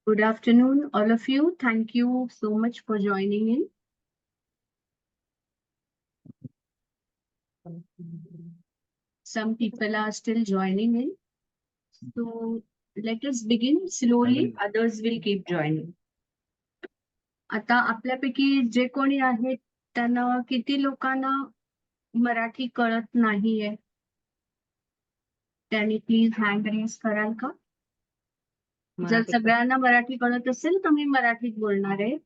Good afternoon, all of you. Thank you so much for joining in. Some people are still joining in. So let us begin slowly. Others will keep joining. आता आपल्यापैकी जे कोणी आहेत त्यांना किती लोकांना मराठी कळत नाहीये त्यांनी प्लीज हँड रेज कराल का? जर सगळ्यांना मराठी कळत असेल तर मी मराठीत बोलणार आहे.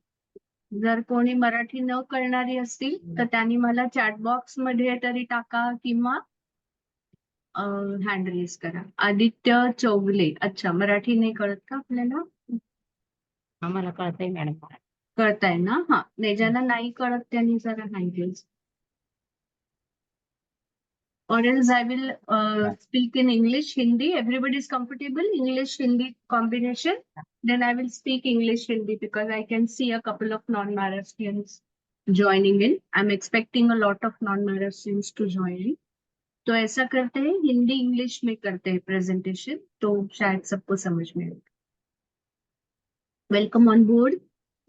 जर कोणी मराठी न कळणारी असतील तर त्यांनी मला चॅट बॉक्स मध्ये तरी टाका किंवा हँड रेज करा. आदित्य चौगले, अच्छा मराठी नाही कळत का आपल्याला? आम्हाला कळतंय मॅडम. कळताय ना? हा नाही, ज्यांना नाही कळत त्यांनी जरा hand raise. Or else I will speak in English, Hindi. Everybody is comfortable English Hindi combination. Then I will speak English Hindi because I can see a couple of non-Maharashtrians joining in. I'm expecting a lot of non-Maharashtrians to join in. तो ऐसा करते हैं, Hindi English में करते हैं presentation, तो शायद सबको समझ में आए. Welcome on board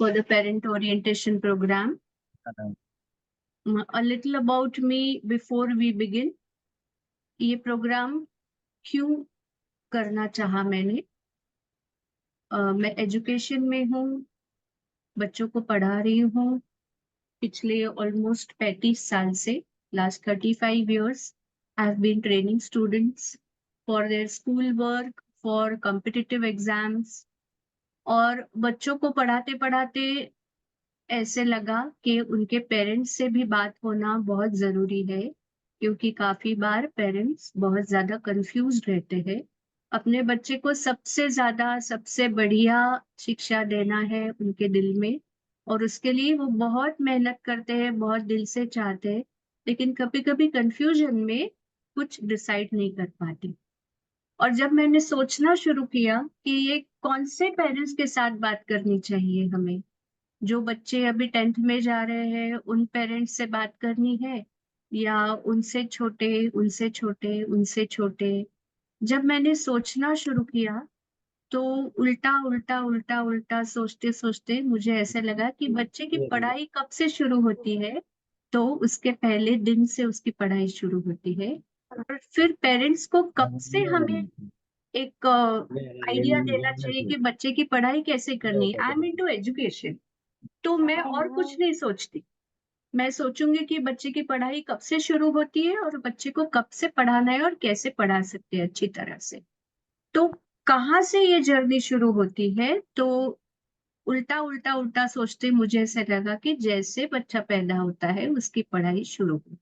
for the parent orientation programme. A little about me before we begin. ये प्रोग्राम क्यों करना चाहा मैंने? मैं एजुकेशन में हूँ, बच्चों को पढ़ा रही हूँ पिछले ऑलमोस्ट 35 साल से. Last 35 years I have been training students for their school work, for competitive exams. और बच्चों को पढ़ाते पढ़ाते ऐसे लगा कि उनके पेरेंट्स से भी बात होना बहुत जरूरी है, क्योंकि काफी बार पेरेंट्स बहुत ज्यादा कंफ्यूज रहते हैं. अपने बच्चे को सबसे ज्यादा सबसे बढ़िया शिक्षा देना है उनके दिल में, और उसके लिए वो बहुत मेहनत करते हैं, बहुत दिल से चाहते हैं, लेकिन कभी कभी कंफ्यूजन में कुछ डिसाइड नहीं कर पाते. और जब मैंने सोचना शुरू किया कि ये कौन से पेरेंट्स के साथ बात करनी चाहिए हमें, जो बच्चे अभी 10th में जा रहे हैं उन पेरेंट्स से बात करनी है, या उनसे छोटे उनसे छोटे उनसे छोटे, जब मैंने सोचना शुरू किया तो उल्टा उल्टा उल्टा उल्टा सोचते सोचते मुझे ऐसे लगा कि बच्चे की पढ़ाई कब से शुरू होती है, तो उसके पहले दिन से उसकी पढ़ाई शुरू होती है. और फिर पेरेंट्स को कब से हमें एक आइडिया देना चाहिए कि बच्चे की पढ़ाई कैसे करनी है. आई एम इनटू एजुकेशन, तो मैं और कुछ नहीं सोचती. मैं सोचूंगी कि बच्चे की पढ़ाई कब से शुरू होती है और बच्चे को कब से पढ़ाना है और कैसे पढ़ा सकते हैं अच्छी तरह से. तो कहाँ से ये जर्नी शुरू होती है, तो उल्टा उल्टा उल्टा सोचते मुझे ऐसा लगा कि जैसे बच्चा पैदा होता है उसकी पढ़ाई शुरू हो.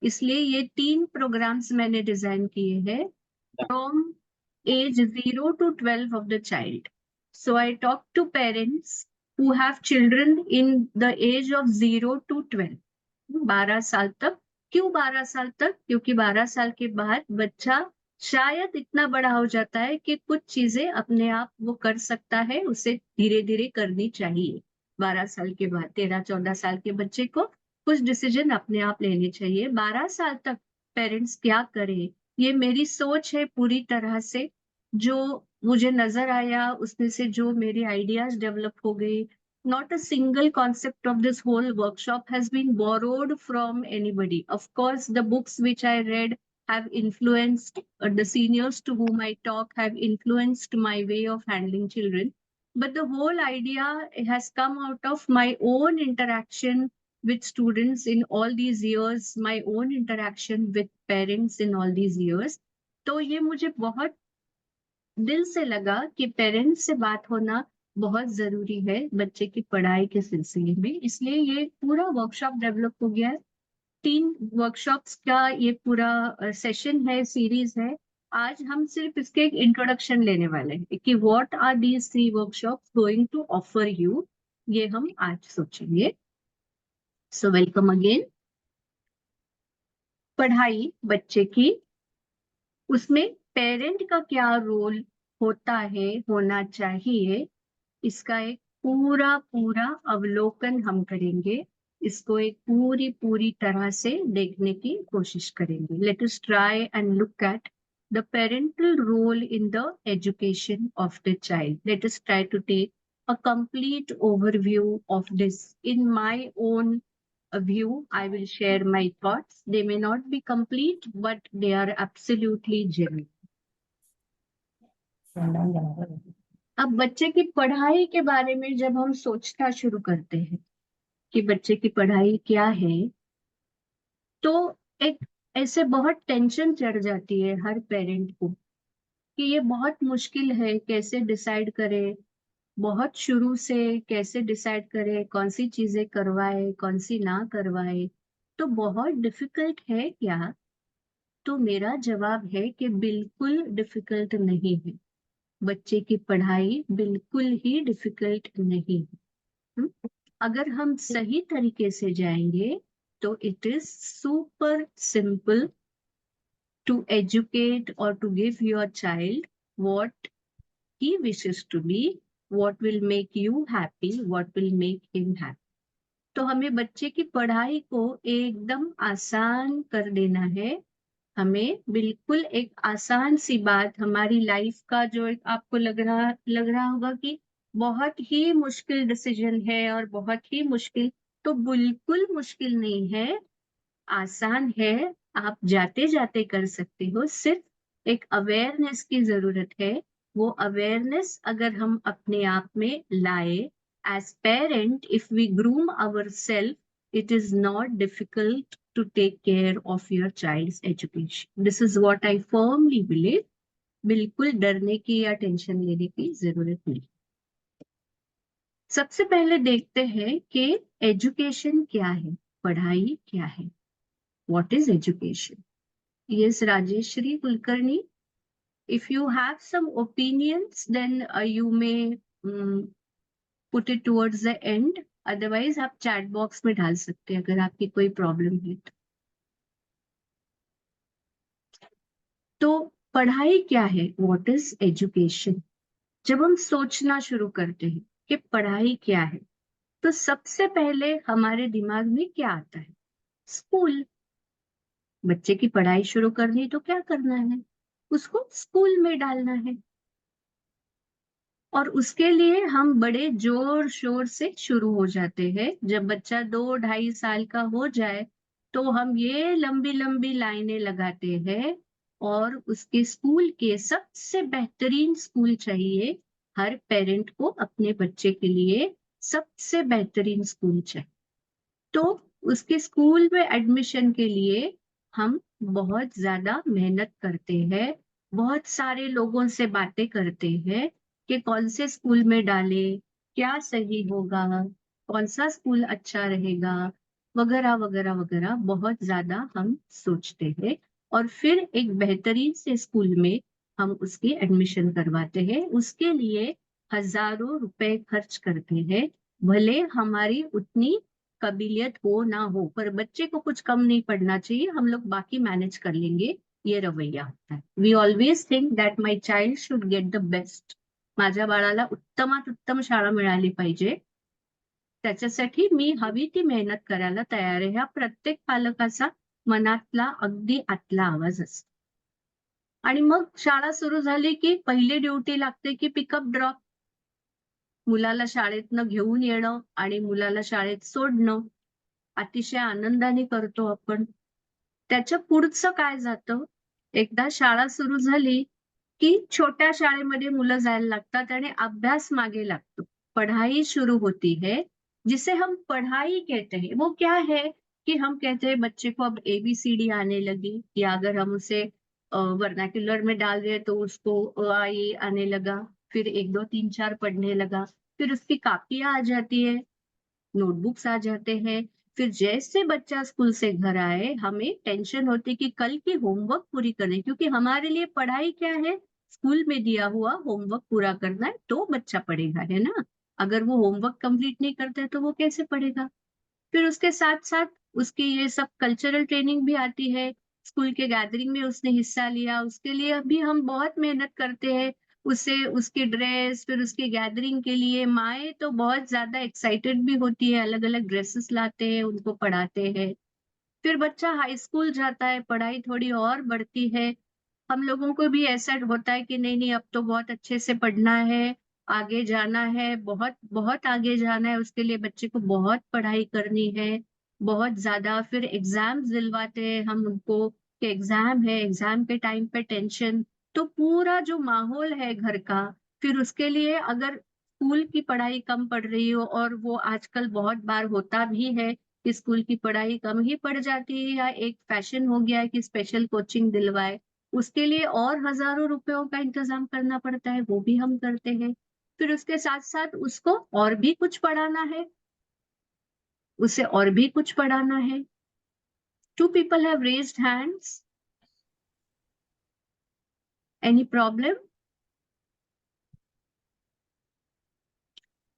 इसलिए ये 3 प्रोग्राम्स मैंने डिजाइन किए हैं from age 0 to 12 of the child. So I talk to parents who have children in the age of 0 to 12. 12 साल तक. क्यों 12 साल तक? क्योंकि 12 साल के बाद बच्चा शायद इतना बड़ा हो जाता है कि कुछ चीजें अपने आप वो कर सकता है, उसे धीरे धीरे करनी चाहिए. 12 साल के बाद 13-14 साल के बच्चे को कुछ डिसीजन अपने आप लेने चाहिए. 12 साल तक पेरेंट्स क्या करें, ये मेरी सोच है पूरी तरह से. जो मुझे नजर आया उसमें से जो मेरे आइडियाज डेवलप हो गए. Not a single concept of this whole workshop has been borrowed from anybody. Of course, the books which I read have influenced, the seniors to whom I talk have influenced my way of handling children. But the whole idea has come out of my own interaction with students in all these years, my own interaction with parents in all these years. तो ये मुझे बहुत दिल से लगा कि parents से बात होना बहुत जरूरी है बच्चे की पढ़ाई के सिलसिले में. इसलिए ये पूरा वर्कशॉप डेवलप हो गया है. 3 वर्कशॉप्स का ये पूरा सेशन है, सीरीज है. आज हम सिर्फ इसके एक इंट्रोडक्शन लेने वाले हैं कि what are these 3 workshops going to offer you, ये हम आज सोचेंगे. So welcome again. पढ़ाई बच्चे की, उसमें पेरेंट का क्या रोल होता है, होना चाहिए, इसका एक पूरा पूरा अवलोकन हम करेंगे. इसको एक पूरी पूरी तरह से देखने की कोशिश करेंगे. Let us try and look at the parental role in the education of the child. Let us try to take a complete overview of this. In my own view, I will share my thoughts. They may not be complete, but they are absolutely genuine. अब बच्चे की पढ़ाई के बारे में जब हम सोचना शुरू करते हैं कि बच्चे की पढ़ाई क्या है, तो एक ऐसे बहुत टेंशन चढ़ जाती है हर पेरेंट को कि ये बहुत मुश्किल है, कैसे डिसाइड करे, बहुत शुरू से कैसे डिसाइड करे, कौन सी चीजें करवाए, कौन सी ना करवाए, तो बहुत डिफिकल्ट है क्या? तो मेरा जवाब है कि बिल्कुल डिफिकल्ट नहीं है। बच्चे की पढ़ाई बिल्कुल ही डिफिकल्ट नहीं है। अगर हम सही तरीके से जाएंगे तो it is super simple to educate or to give your child what he wishes to be, what will make you happy, what will make him happy. तो हमें बच्चे की पढ़ाई को एकदम आसान कर देना है। हमें बिल्कुल एक आसान सी बात, हमारी लाइफ का जो एक आपको लग रहा होगा कि बहुत ही मुश्किल डिसीजन है और बहुत ही मुश्किल, तो बिल्कुल मुश्किल नहीं है, आसान है, आप जाते जाते कर सकते हो। सिर्फ एक अवेयरनेस की जरूरत है। वो अवेयरनेस अगर हम अपने आप में लाए, as parent if we groom our self, it is not difficult to take care of your child's education. This is what I firmly believe. बिल्कुल डरने की या टेंशन लेने की जरूरत नहीं। सबसे पहले देखते हैं कि एजुकेशन क्या है, पढ़ाई क्या है। What is education? Yes, Rajeshri Kulkarni, if you have some opinions, then you may put it towards the end. Otherwise, आप chat box में डाल सकते हैं अगर आपकी कोई प्रॉब्लम है तो पढ़ाई क्या है? What is education? जब हम सोचना शुरू करते हैं कि पढ़ाई क्या है, तो सबसे पहले हमारे दिमाग में क्या आता है? स्कूल। बच्चे की पढ़ाई शुरू करनी तो क्या करना है? उसको स्कूल में डालना है। और उसके लिए हम बड़े जोर शोर से शुरू हो जाते हैं। जब बच्चा 2-2.5 साल का हो जाए तो हम ये लंबी लंबी लाइनें लगाते हैं और उसके स्कूल के सबसे बेहतरीन स्कूल चाहिए। हर पेरेंट को अपने बच्चे के लिए सबसे बेहतरीन स्कूल चाहिए। तो उसके स्कूल में एडमिशन के लिए हम बहुत ज्यादा मेहनत करते हैं, बहुत सारे लोगों से बातें करते हैं कि कौन से स्कूल में डाले, क्या सही होगा, कौन सा स्कूल अच्छा रहेगा, वगैरह वगैरह वगैरह बहुत ज्यादा हम सोचते हैं। और फिर एक बेहतरीन से स्कूल में हम उसकी एडमिशन करवाते हैं। उसके लिए हजारों रुपए खर्च करते हैं। भले हमारी उतनी काबिलियत हो ना हो, पर बच्चे को कुछ कम नहीं पड़ना चाहिए, हम लोग बाकी मैनेज कर लेंगे, ये रवैया होता है। We always think that my child should get the best. माझ्या बाळाला उत्तमात उत्तम शाळा मिळाली पाहिजे, त्याच्यासाठी मी हवी ती मेहनत करायला तयार आहे, हा प्रत्येक पालकाचा मनातला अगदी आतला आवाज असतो. आणि मग शाळा सुरू झाली की पहिली ड्युटी लागते की पिकअप ड्रॉप. मुलाला शाळेतनं घेऊन येणं आणि मुलाला शाळेत सोडणं अतिशय आनंदाने करतो आपण. त्याच्या पुढचं काय जातं? एकदा शाळा सुरू झाली की छोट्या शाळेमध्ये मुलं जायला लागतात आणि अभ्यास मागे लागतो. पढ़ाई शुरू होती है, जिसे हम पढ़ाई कहते हैं। वो क्या है कि हम कहते हैं बच्चे को अब ABCD आने लगी, या अगर हम उसे वर्नाक्युलर में डाल रहे तो उसको अ आ इ आने लगा, फिर 1 2 3 4 पढ़ने लगा, फिर उसकी कापियां आ जाती है, नोटबुक्स आ जाते हैं। फिर जैसे बच्चा स्कूल से घर आए, हमें टेंशन होती कि कल की होमवर्क पूरी करें, क्योंकि हमारे लिए पढ़ाई क्या है? स्कूल में दिया हुआ होमवर्क पूरा करना है तो बच्चा पढ़ेगा, है ना? अगर वो होमवर्क कंप्लीट नहीं करता है तो वो कैसे पढ़ेगा? फिर उसके साथ साथ उसकी ये सब कल्चरल ट्रेनिंग भी आती है। स्कूल के गैदरिंग में उसने हिस्सा लिया, उसके लिए भी हम बहुत मेहनत करते हैं। उसे उसकी ड्रेस, फिर उसकी गैदरिंग के लिए माएँ तो बहुत ज़्यादा एक्साइटेड भी होती है, अलग-अलग ड्रेसेस लाते हैं, उनको पढ़ाते हैं। फिर बच्चा हाई स्कूल जाता है, पढ़ाई थोड़ी और बढ़ती है। हम लोगों को भी ऐसा होता है कि नहीं नहीं अब तो बहुत अच्छे से पढ़ना है, आगे जाना है, बहुत बहुत आगे जाना है, उसके लिए बच्चे को बहुत पढ़ाई करनी है, बहुत ज्यादा। फिर एग्जाम्स दिलवाते हैं हम उनको कि एग्जाम है, एग्जाम के टाइम पे टेंशन। तो पूरा जो माहौल है घर का, फिर उसके लिए अगर स्कूल की पढ़ाई कम पड़ रही हो, और वो आजकल बहुत बार होता भी है कि स्कूल की पढ़ाई कम ही पड़ जाती है, या एक फैशन हो गया है कि स्पेशल कोचिंग दिलवाए, उसके लिए और हजारों रुपयों का इंतजाम करना पड़ता है, वो भी हम करते हैं। फिर उसके साथ साथ उसको और भी कुछ पढ़ाना है, उसे और भी कुछ पढ़ाना है। Two people have raised hands, any problem?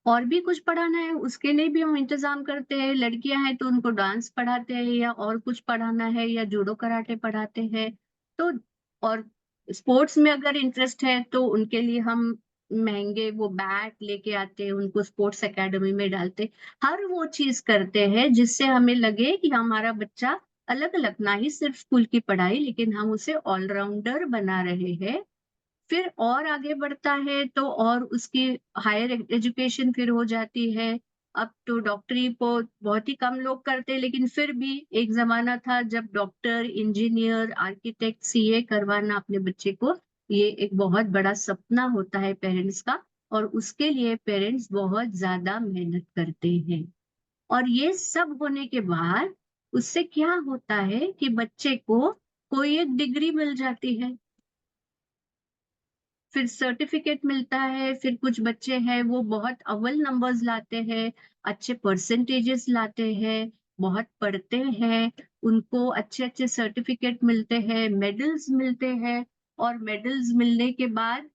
और भी कुछ पढ़ाना है, उसके लिए भी हम इंतजाम करते हैं। लड़कियां हैं तो उनको डांस पढ़ाते हैं, या और कुछ पढ़ाना है, या जूडो कराटे पढ़ाते हैं। तो और स्पोर्ट्स में अगर इंटरेस्ट है तो उनके लिए हम महंगे वो बैट लेके आते हैं, उनको स्पोर्ट्स एकेडमी में डालते। हर वो चीज करते हैं जिससे हमें लगे कि हमारा बच्चा अलग अलग, ना ही सिर्फ स्कूल की पढ़ाई, लेकिन हम उसे ऑलराउंडर बना रहे हैं। फिर और आगे बढ़ता है तो और उसकी हायर एजुकेशन फिर हो जाती है। अब तो डॉक्टरी को बहुत ही कम लोग करते हैं, लेकिन फिर भी एक जमाना था जब डॉक्टर, इंजीनियर, आर्किटेक्ट, सीए करवाना अपने बच्चे को, ये एक बहुत बड़ा सपना होता है पेरेंट्स का, और उसके लिए पेरेंट्स बहुत ज्यादा मेहनत करते हैं। और ये सब होने के बाद उससे क्या होता है कि बच्चे को कोई एक डिग्री मिल जाती है, फिर सर्टिफिकेट मिलता है। फिर कुछ बच्चे हैं वो बहुत अव्वल नंबर्स लाते हैं, अच्छे परसेंटेजेस लाते हैं, बहुत पढ़ते हैं, उनको अच्छे अच्छे सर्टिफिकेट मिलते हैं, मेडल्स मिलते हैं। और मेडल्स मिलने के बाद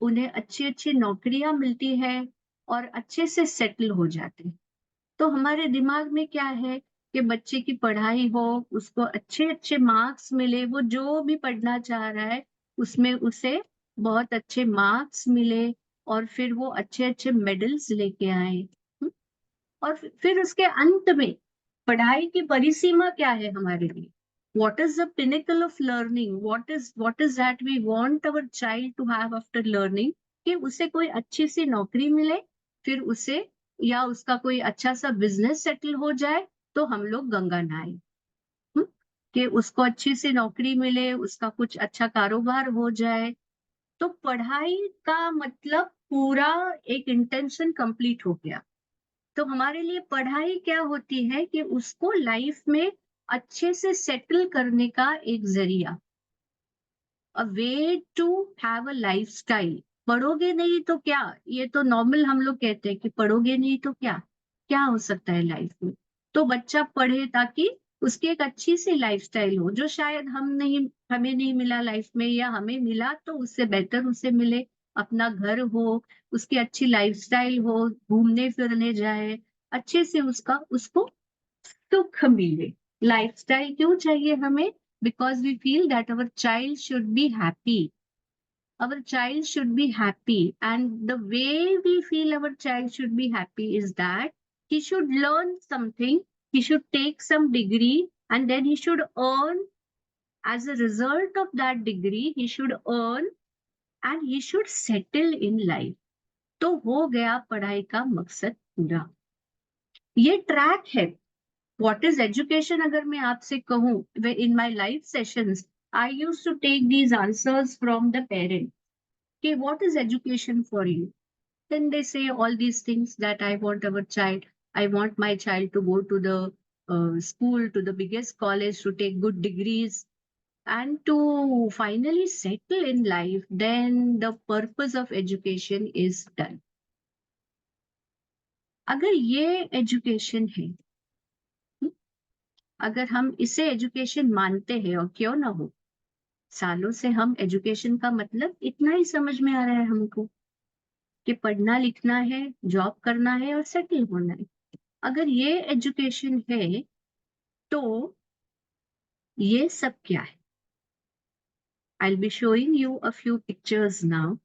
उन्हें अच्छी अच्छी नौकरियां मिलती है, और अच्छे से सेटल हो जाते हैं। तो हमारे दिमाग में क्या है कि बच्चे की पढ़ाई हो, उसको अच्छे अच्छे मार्क्स मिले, वो जो भी पढ़ना चाह रहा है उसमें उसे बहुत अच्छे मार्क्स मिले, और फिर वो अच्छे अच्छे मेडल्स लेके आए। हम्म? और फिर उसके अंत में पढ़ाई की परिसीमा क्या है हमारे लिए? What is the pinnacle of learning? What is that we want our child to have after learning? कि उसे कोई अच्छी सी नौकरी मिले, फिर उसे, या उसका कोई अच्छा सा बिजनेस सेटल हो जाए, तो हम लोग गंगा नहाए। हम्म? कि उसको अच्छी सी नौकरी मिले, उसका कुछ अच्छा कारोबार हो जाए। तो पढ़ाई का मतलब पूरा एक इंटेंशन कंप्लीट हो गया। तो हमारे लिए पढ़ाई क्या होती है कि उसको लाइफ में अच्छे से सेटल करने का एक जरिया, a way to have a lifestyle. पढ़ोगे नहीं तो क्या, ये तो नॉर्मल हम लोग कहते हैं कि पढ़ोगे नहीं तो क्या, क्या हो सकता है लाइफ में। तो बच्चा पढ़े ताकि उसकी एक अच्छी सी लाइफस्टाइल हो, जो शायद हमें नहीं मिला लाइफ में, या हमें मिला तो उससे बेहतर उसे मिले। अपना घर हो, उसकी अच्छी लाइफस्टाइल हो, घूमने फिरने जाए, अच्छे से उसका उसको सुख मिले। लाइफस्टाइल क्यों चाहिए हमें? Because we feel that our child should be happy. Our child should be happy. And the way we feel our child should be happy is that he should learn something, he should take some degree, and then he should earn. As a result of that degree, he should earn, and he should settle in life. तो हो गया पढ़ाई का मकसद पूरा। ये track है। What is education? अगर मैं आपसे कहूँ, in my live sessions, I used to take these answers from the parent. Okay, what is education for you? Then they say all these things that I want our child. I want my child to go to the school, to the biggest college, to take good degrees, and to finally settle in life. Then the purpose of education is done. अगर ये education है, अगर हम इसे education मानते हैं, और क्यों ना हो, सालों से हम एजुकेशन का मतलब इतना ही समझ में आ रहा है हमको कि पढ़ना लिखना है, जॉब करना है, और सेटल होना है। अगर ये एजुकेशन है तो ये सब क्या है? I'll be showing you a few pictures now.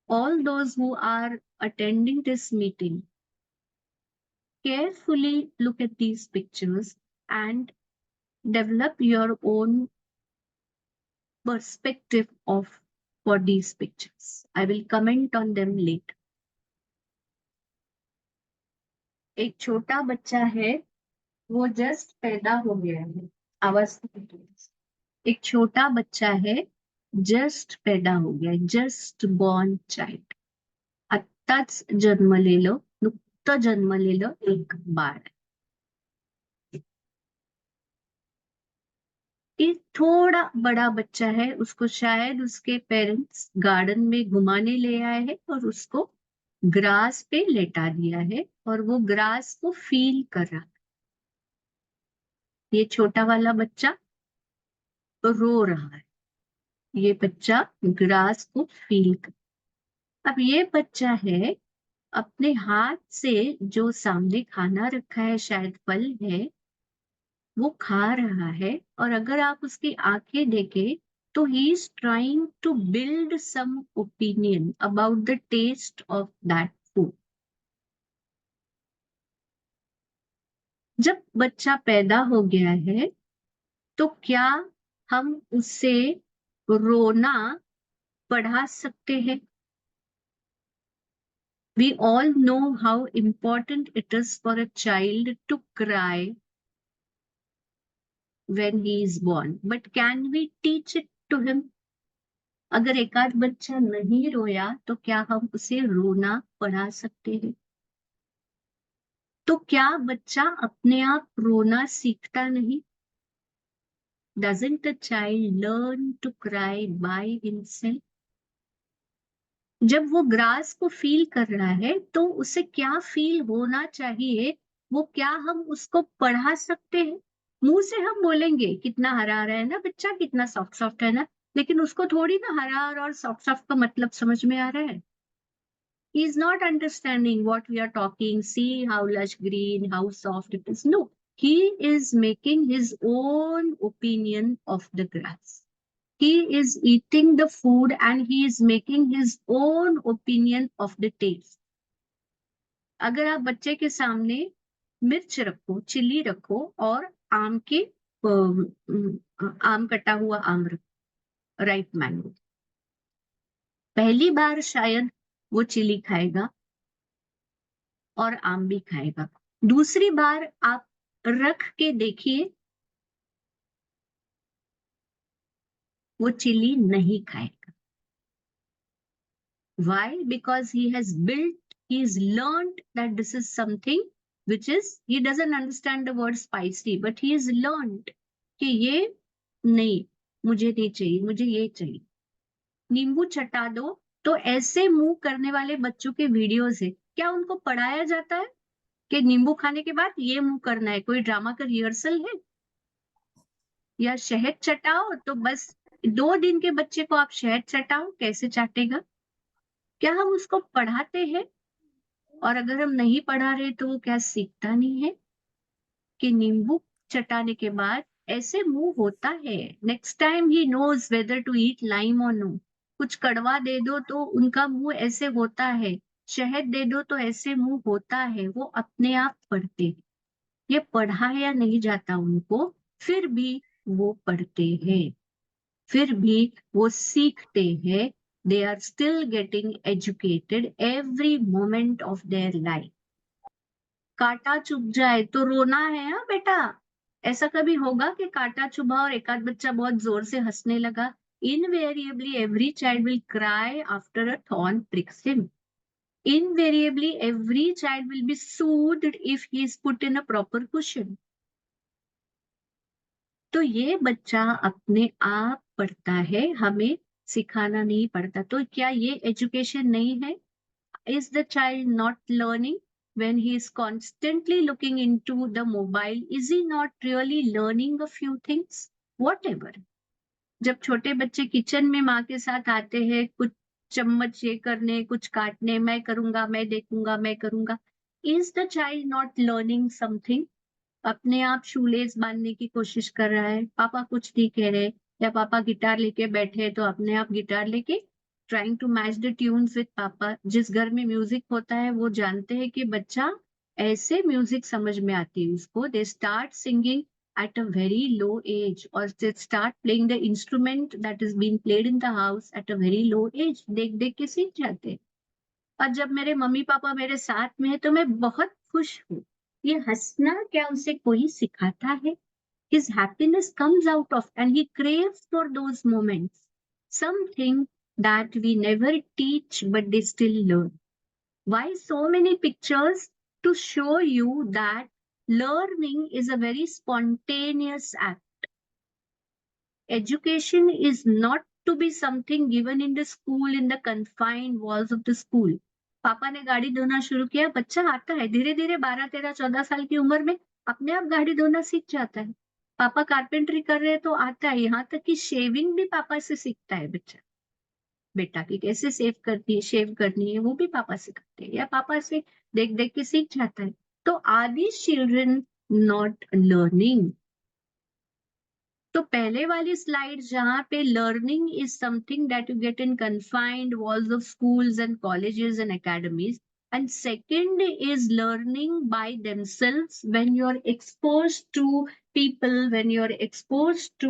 All those who are attending this meeting, carefully look at these pictures and develop your own perspective for these pictures. I will comment on them later. एक छोटा बच्चा है, वो just पैदा हो गया है। आवाज एक छोटा बच्चा है, जस्ट पैदा हो गया, जस्ट बॉर्न चाइल्ड, आत्ताच जन्मलेलं, नुकतं जन्मलेलं एक बाळ। एक थोड़ा बड़ा बच्चा है, उसको शायद उसके पेरेंट्स गार्डन में घुमाने ले आए हैं और उसको ग्रास पे लेटा दिया है और वो ग्रास को फील कर रहा है। ये छोटा वाला बच्चा रो रहा है, ये बच्चा ग्रास को फील कर। अब ये बच्चा है, अपने हाथ से जो सामने खाना रखा है, शायद फल है, वो खा रहा है। और अगर आप उसकी आंखें देखें तो he is trying to build some opinion about the taste of that food. जब बच्चा पैदा हो गया है तो क्या हम उससे रोना पढ़ा सकते हैं? We all know how important it is for a child to cry when he is born, but can we teach it to him? अगर एक आध बच्चा नहीं रोया तो क्या हम उसे रोना पढ़ा सकते हैं? तो क्या बच्चा अपने आप रोना सीखता नहीं? Doesn't a child learn to cry by himself? जब वो ग्रास को फील कर रहा है तो उसे क्या फील होना चाहिए, वो क्या हम उसको पढ़ा सकते हैं? मुंह से हम बोलेंगे कितना हरा हरा है ना बच्चा, कितना सॉफ्ट सॉफ्ट है ना, लेकिन उसको थोड़ी ना हरा और सॉफ्ट सॉफ्ट का मतलब समझ में आ रहा है। He is not understanding what we are talking. See how lush green, how soft it is. No, he is making his own opinion of the grass. He is eating the food and he is making his own opinion of the taste. अगर आप बच्चे के सामने मिर्च रखो, chilli रखो और आम के आम कटा हुआ आम रखो, राइट मैंगो, पहली बार शायद वो चिली खाएगा और आम भी खाएगा। दूसरी बार आप रख के देखिए, वो चिली नहीं खाएगा। Why? Because he has built, he's learned that this is something which is, he doesn't understand the word spicy, but he has learned कि ये नहीं, मुझे नहीं चाहिए, मुझे ये चाहिए। नींबू चटा दो तो ऐसे मुंह करने वाले बच्चों के वीडियोस है, क्या उनको पढ़ाया जाता है कि नींबू खाने के बाद ये मुंह करना है? कोई ड्रामा का रिहर्सल है? या शहद चटाओ तो बस 2 दिन के बच्चे को आप शहद चटाओ, कैसे चाटेगा? क्या हम उसको पढ़ाते हैं? और अगर हम नहीं पढ़ा रहे तो वो क्या सीखता नहीं है कि नींबू चटाने के बाद ऐसे मुंह होता है? Next time he knows whether to eat lime or no. कुछ कड़वा दे दो तो उनका मुंह ऐसे होता है, शहद दे दो तो ऐसे मुंह होता है। वो अपने आप पढ़ते हैं, ये पढ़ाया नहीं जाता उनको, फिर भी वो पढ़ते हैं, फिर भी वो सीखते हैं। They are still getting educated every moment of their life. कांटा चुभ जाए तो रोना है? हाँ बेटा, ऐसा कभी होगा कि कांटा चुभा और एक आध बच्चा बहुत जोर से हंसने लगा? Invariably, every child will cry after a thorn pricks him. Invariably, every child will be soothed if he is put in a proper cushion. तो ये बच्चा अपने आप पढ़ता है, हमें सिखाना नहीं पड़ता। तो क्या ये एजुकेशन नहीं है? Is the child not learning when he is constantly looking into the mobile? Is he not really learning a few things? Whatever. जब छोटे बच्चे किचन में माँ के साथ आते हैं, कुछ चम्मच ये करने, कुछ काटने, मैं करूंगा, मैं देखूंगा, मैं करूंगा, is the child not learning something? अपने आप शूलेस बांधने की कोशिश कर रहा है, पापा कुछ नहीं कह रहे, या पापा गिटार लेके बैठे तो अपने आप गिटार लेके trying to match the tunes with पापा। जिस घर में म्यूजिक होता है वो जानते हैं कि बच्चा ऐसे म्यूजिक समझ में आती है उसको, they start singing at a very low age, or they start playing the instrument that is being played in the house at a very low age. देख देख के सीख जाते हैं। और जब मेरे मम्मी पापा मेरे साथ में है तो मैं बहुत खुश हूँ। ये हंसना क्या उसे कोई सिखाता है? His happiness comes out of, and he craves for those moments. Something that we never teach, but they still learn. Why so many pictures? To show you that learning is a very spontaneous act. Education is not to be something given in the school, in the confined walls of the school. पापा ने गाड़ी धोना शुरू किया, बच्चा आता है धीरे धीरे 12, 13, 14 साल की उम्र में अपने आप गाड़ी धोना सीख जाता है। पापा कारपेंटरी कर रहे हैं तो आता है, यहाँ तक कि शेविंग भी पापा से सीखता है बच्चा। बेटा की कैसे शेव करनी है वो भी पापा सिखाते हैं, या पापा से देख देख के सीख जाता है। तो are these children not learning? तो पहले वाली स्लाइड जहां पे learning is something that you get in confined walls of schools and colleges and academies, and second is learning by themselves when you're exposed to people, when you're exposed to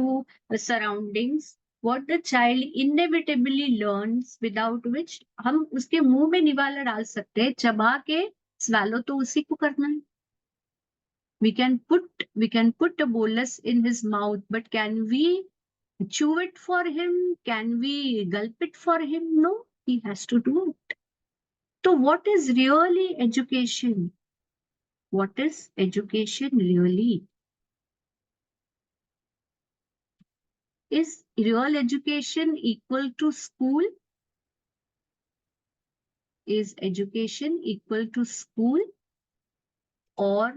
surroundings, what the child inevitably learns, without which हम उसके मुंह में निवाला डाल सकते हैं, चबा के swallow तो उसी को करना है। We can put a bolus in his mouth, but can we chew it for him? Can we gulp it for him? No, he has to do it. So what is really education? What is education really? Is real education equal to school? Is education equal to school? Or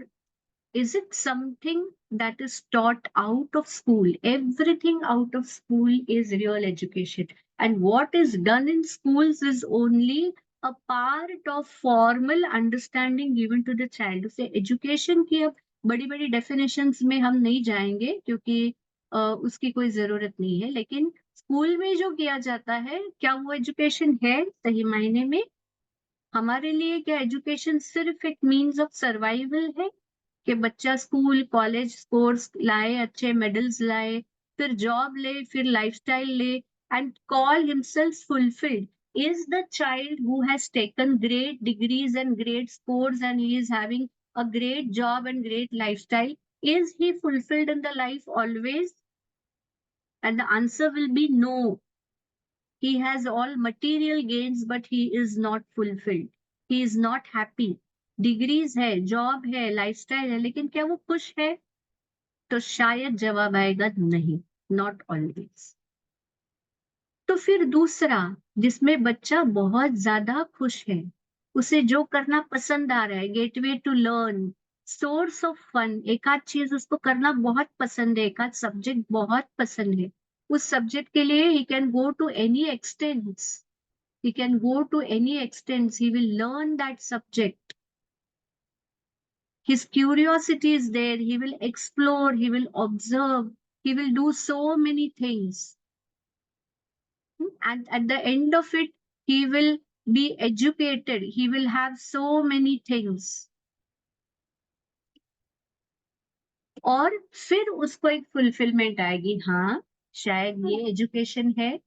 is it something that is taught out of school? Everything out of school is real education. And what is done in schools is only a part of formal understanding given to the child. उसे education की अब बड़ी बड़ी definitions में हम नहीं जाएंगे, क्योंकि उसकी कोई जरूरत नहीं है। लेकिन स्कूल में जो किया जाता है, क्या वो education है सही मायने में? हमारे लिए क्या एजुकेशन सिर्फ एक मीन्स ऑफ सर्वाइवल है कि बच्चा स्कूल कॉलेज स्कोर्स लाए, अच्छे मेडल्स लाए, फिर जॉब ले, फिर लाइफस्टाइल ले, and call himself fulfilled? Is the child who has taken great degrees and great scores and he is having a great job and great lifestyle, is he fulfilled in the life always? And the answer will be no. He has all material gains, but he is not fulfilled. He is not happy. Degrees है, job है, lifestyle है, लेकिन क्या वो खुश है? तो शायद जवाब आएगा नहीं, नॉट ऑलवेज। तो फिर दूसरा, जिसमें बच्चा बहुत ज्यादा खुश है, उसे जो करना पसंद आ रहा है, gateway to learn, source of fun, एक आध चीज उसको करना बहुत पसंद है, एक आध सब्जेक्ट बहुत पसंद है, उस सब्जेक्ट के लिए he can go to any extents, he can go to any extents, he will learn that subject. His curiosity is there, he will explore, he will observe, he will do so many things. And at the end of it, he will be educated, he will have so many things. और फिर उसको एक fulfilment आएगी, हाँ शायद ये education है,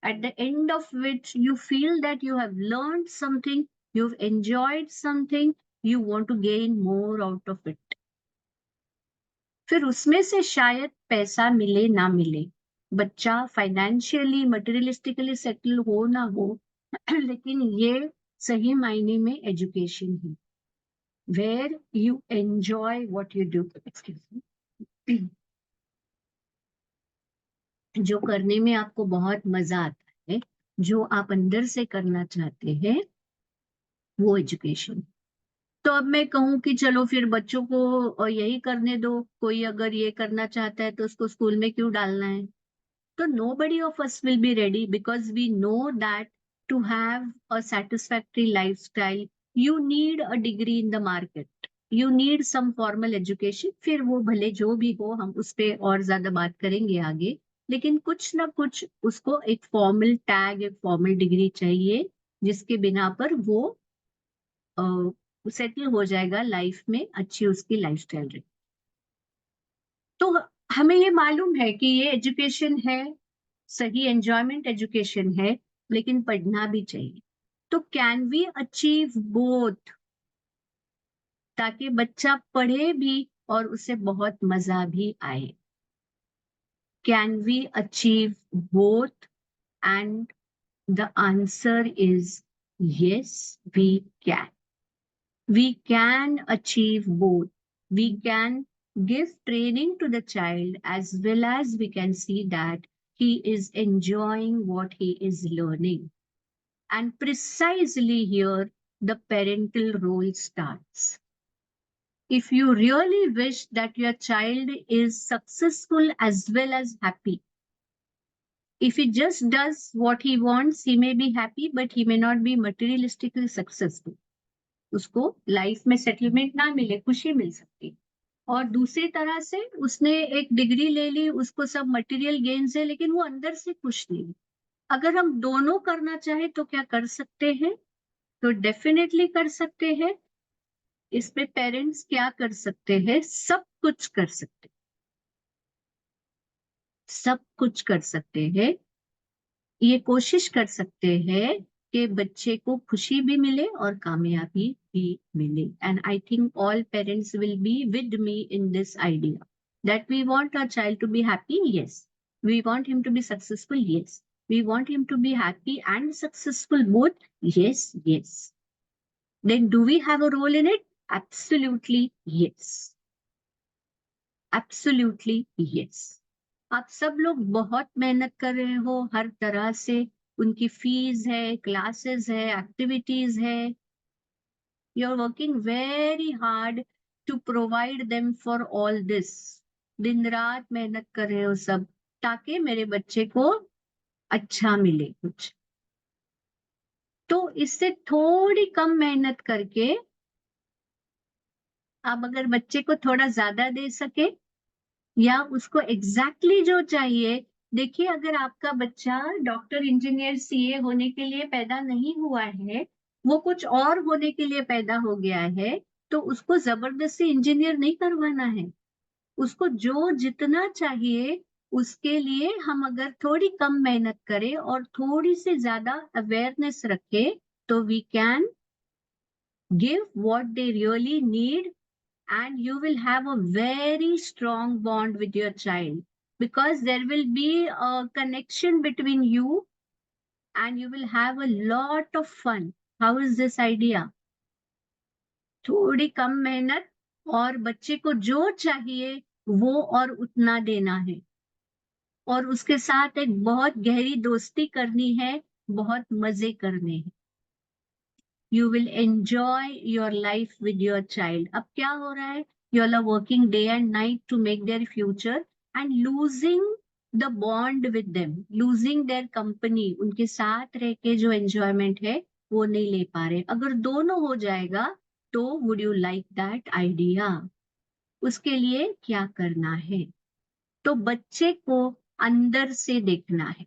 at the end of which you feel that you have learned something, you've enjoyed something, you want to gain more out of it. फिर उसमें से शायद पैसा मिले ना मिले, बच्चा फाइनेंशियली मटेरियलिस्टिकली सेटल हो ना हो, लेकिन ये सही मायने में एजुकेशन है, where you enjoy what you do. जो करने में आपको बहुत मजा आता है, जो आप अंदर से करना चाहते हैं, वो एजुकेशन। तो अब मैं कहूँ कि चलो फिर बच्चों को यही करने दो, कोई अगर ये करना चाहता है तो उसको स्कूल में क्यों डालना है? तो nobody of us will be ready, because we know that to have a satisfactory lifestyle, you need a degree in the market. You need some formal education. फिर वो भले जो भी हो, हम उस पर और ज्यादा बात करेंगे आगे, लेकिन कुछ ना कुछ उसको एक फॉर्मल टैग, एक फॉर्मल डिग्री चाहिए, जिसके बिना पर वो सेटल हो जाएगा लाइफ में, अच्छी उसकी लाइफस्टाइल रहे। तो हमें ये मालूम है कि ये एजुकेशन है, सही एंजॉयमेंट एजुकेशन है, लेकिन पढ़ना भी चाहिए। तो कैन वी अचीव बोथ, ताकि बच्चा पढ़े भी और उसे बहुत मजा भी आए? Can we achieve both? And the answer is yes, we can. We can achieve both. We can give training to the child as well as we can see that he is enjoying what he is learning. And precisely here, the parental role starts. If you really wish that your child is successful as well as happy, if he just does what he wants, he may be happy, but he may not be materialistically successful. उसको life में settlement ना मिले, खुशी मिल सकती। और दूसरी तरह से उसने एक डिग्री ले ली, उसको सब मटेरियल गेन्स है, लेकिन वो अंदर से खुश नहीं। अगर हम दोनों करना चाहे तो क्या कर सकते हैं? तो डेफिनेटली कर सकते हैं। इसमें पेरेंट्स क्या कर सकते हैं? सब कुछ कर सकते, सब कुछ कर सकते हैं। ये कोशिश कर सकते हैं कि बच्चे को खुशी भी मिले और कामयाबी भी मिले। And I think all parents will be with me in this idea that we want our child to be happy, yes, we want him to be successful, yes, we want him to be happy and successful both, yes, yes. Then do we have a role in it? Absolutely yes, absolutely yes. आप सब लोग बहुत मेहनत कर रहे हो हर तरह से, उनकी फीस है, क्लासेस है, एक्टिविटीज है, you are working very hard to provide them for all this. दिन रात मेहनत कर रहे हो सब, ताकि मेरे बच्चे को अच्छा मिले कुछ। तो इससे थोड़ी कम मेहनत करके आप अगर बच्चे को थोड़ा ज्यादा दे सके, या उसको एग्जैक्टली जो चाहिए। देखिए, अगर आपका बच्चा डॉक्टर, इंजीनियर, सीए होने के लिए पैदा नहीं हुआ है, वो कुछ और होने के लिए पैदा हो गया है, तो उसको जबरदस्ती इंजीनियर नहीं करवाना है। उसको जो जितना चाहिए, उसके लिए हम अगर थोड़ी कम मेहनत करें और थोड़ी सी ज्यादा अवेयरनेस रखें, तो we can give what they really need, and you will have a very strong bond with your child, because there will be a connection between you and you will have a lot of fun. How is this idea? थोड़ी कम मेहनत और बच्चे को जो चाहिए वो और उतना देना है, और उसके साथ एक बहुत गहरी दोस्ती करनी है, बहुत मजे करने हैं। You will enjoy your life with your child. अब क्या हो रहा है? You all are working day and night to make their future and losing the bond with them, losing their company. उनके साथ रह के जो enjoyment है वो नहीं ले पा रहे। अगर दोनों हो जाएगा तो would you like that idea? उसके लिए क्या करना है? तो बच्चे को अंदर से देखना है।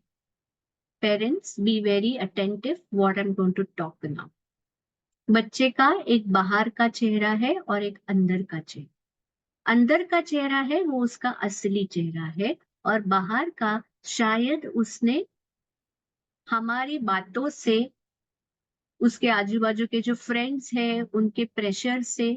Parents, be very attentive what I'm going to talk now. बच्चे का एक बाहर का चेहरा है और एक अंदर का चेहरा। अंदर का चेहरा है वो उसका असली चेहरा है, और बाहर का शायद उसने हमारी बातों से, उसके आजू बाजू के जो फ्रेंड्स हैं उनके प्रेशर से,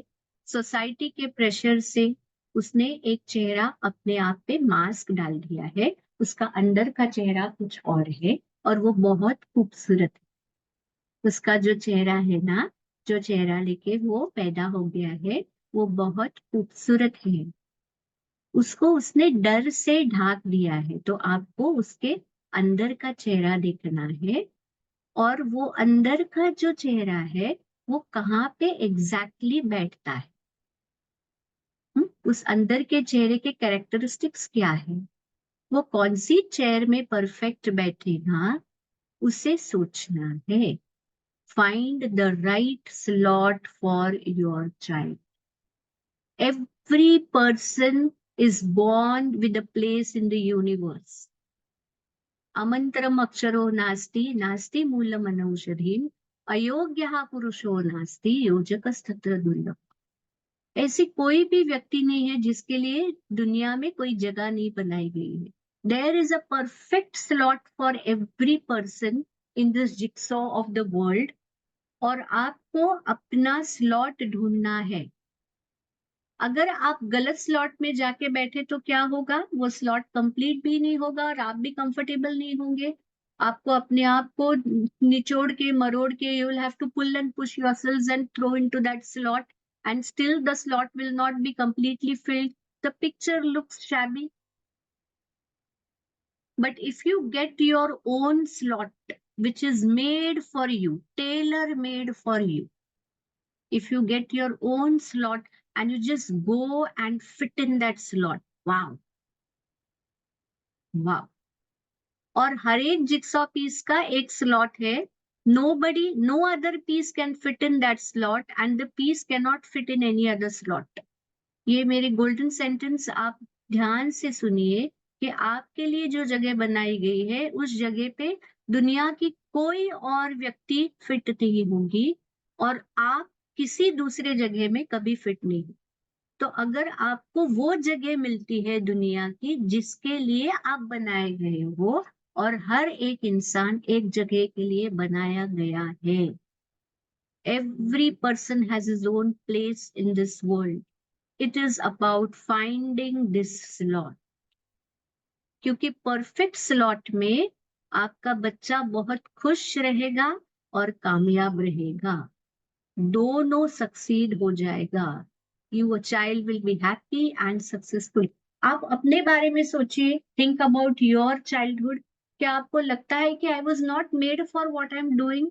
सोसाइटी के प्रेशर से उसने एक चेहरा अपने आप पे मास्क डाल दिया है। उसका अंदर का चेहरा कुछ और है और वो बहुत खूबसूरत है। उसका जो चेहरा है ना, जो चेहरा लेके वो पैदा हो गया है, वो बहुत खूबसूरत है। उसको उसने डर से ढाक दिया है, तो आपको उसके अंदर का चेहरा देखना है। और वो अंदर का जो चेहरा है वो कहाँ पे एग्जैक्टली बैठता है। उस अंदर के चेहरे के कैरेक्टरिस्टिक्स क्या है, वो कौन सी चेयर में परफेक्ट बैठेगा, उसे सोचना है। Find the right slot for your child. Every person is born with a place in the universe. अमंत्रम अक्षरो नास्ति, नास्ति मूलम अनौषधिम, अयोग्यः पुरुषो नास्ति, योजकस्तत्र दुर्लभः. ऐसी कोई भी व्यक्ति नहीं है जिसके लिए दुनिया में कोई जगह नहीं बनाई गई है. There is a perfect slot for every person in this jigsaw of the world. और आपको अपना स्लॉट ढूंढना है. अगर आप गलत स्लॉट में जाके बैठे तो क्या होगा, वो स्लॉट कंप्लीट भी नहीं होगा और आप भी कंफर्टेबल नहीं होंगे. आपको अपने आप को निचोड़ के मरोड़ के, you will have to pull and push yourselves and throw into that slot, and still the slot will not be completely filled. The picture looks shabby. But if you get your own slot, which is made for you, tailor made for you, if you get your own slot and you just go and fit in that slot, wow, wow. और हर एक jigsaw piece का एक slot है. Nobody, no other piece can fit in that slot, and the piece cannot fit in any other slot. ये मेरे golden sentence आप ध्यान से सुनिए कि आपके लिए जो जगह बनाई गई है उस जगह पे दुनिया की कोई और व्यक्ति फिट नहीं होंगी, और आप किसी दूसरे जगह में कभी फिट नहीं. तो अगर आपको वो जगह मिलती है दुनिया की जिसके लिए आप बनाए गए हो, और हर एक इंसान एक जगह के लिए बनाया गया है. Every person has his own place in this world. It is about finding this slot. क्योंकि परफेक्ट स्लॉट में आपका बच्चा बहुत खुश रहेगा और कामयाब रहेगा. दोनों सक्सीड हो जाएगा. Your child will be happy and successful. आप अपने बारे में सोचिए. Think about your childhood. क्या आपको लगता है कि I was not made for what I'm doing?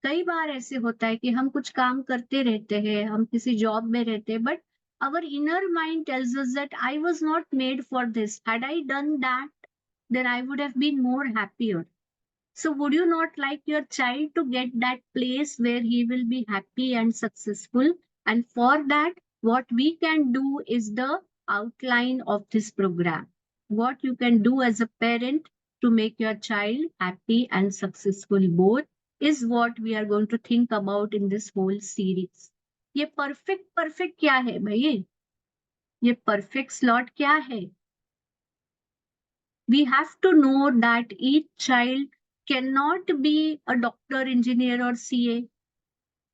कई बार ऐसे होता है कि हम कुछ काम करते रहते हैं, हम किसी जॉब में रहते हैं, but our inner mind tells us that I was not made for this. Had I done that, then I would have been more happier. So would you not like your child to get that place where he will be happy and successful? And for that, what we can do is the outline of this program. What you can do as a parent to make your child happy and successful both is what we are going to think about in this whole series. ये perfect क्या है भाई? ये perfect slot क्या है? We have to know that each child cannot be a doctor, engineer, or CA.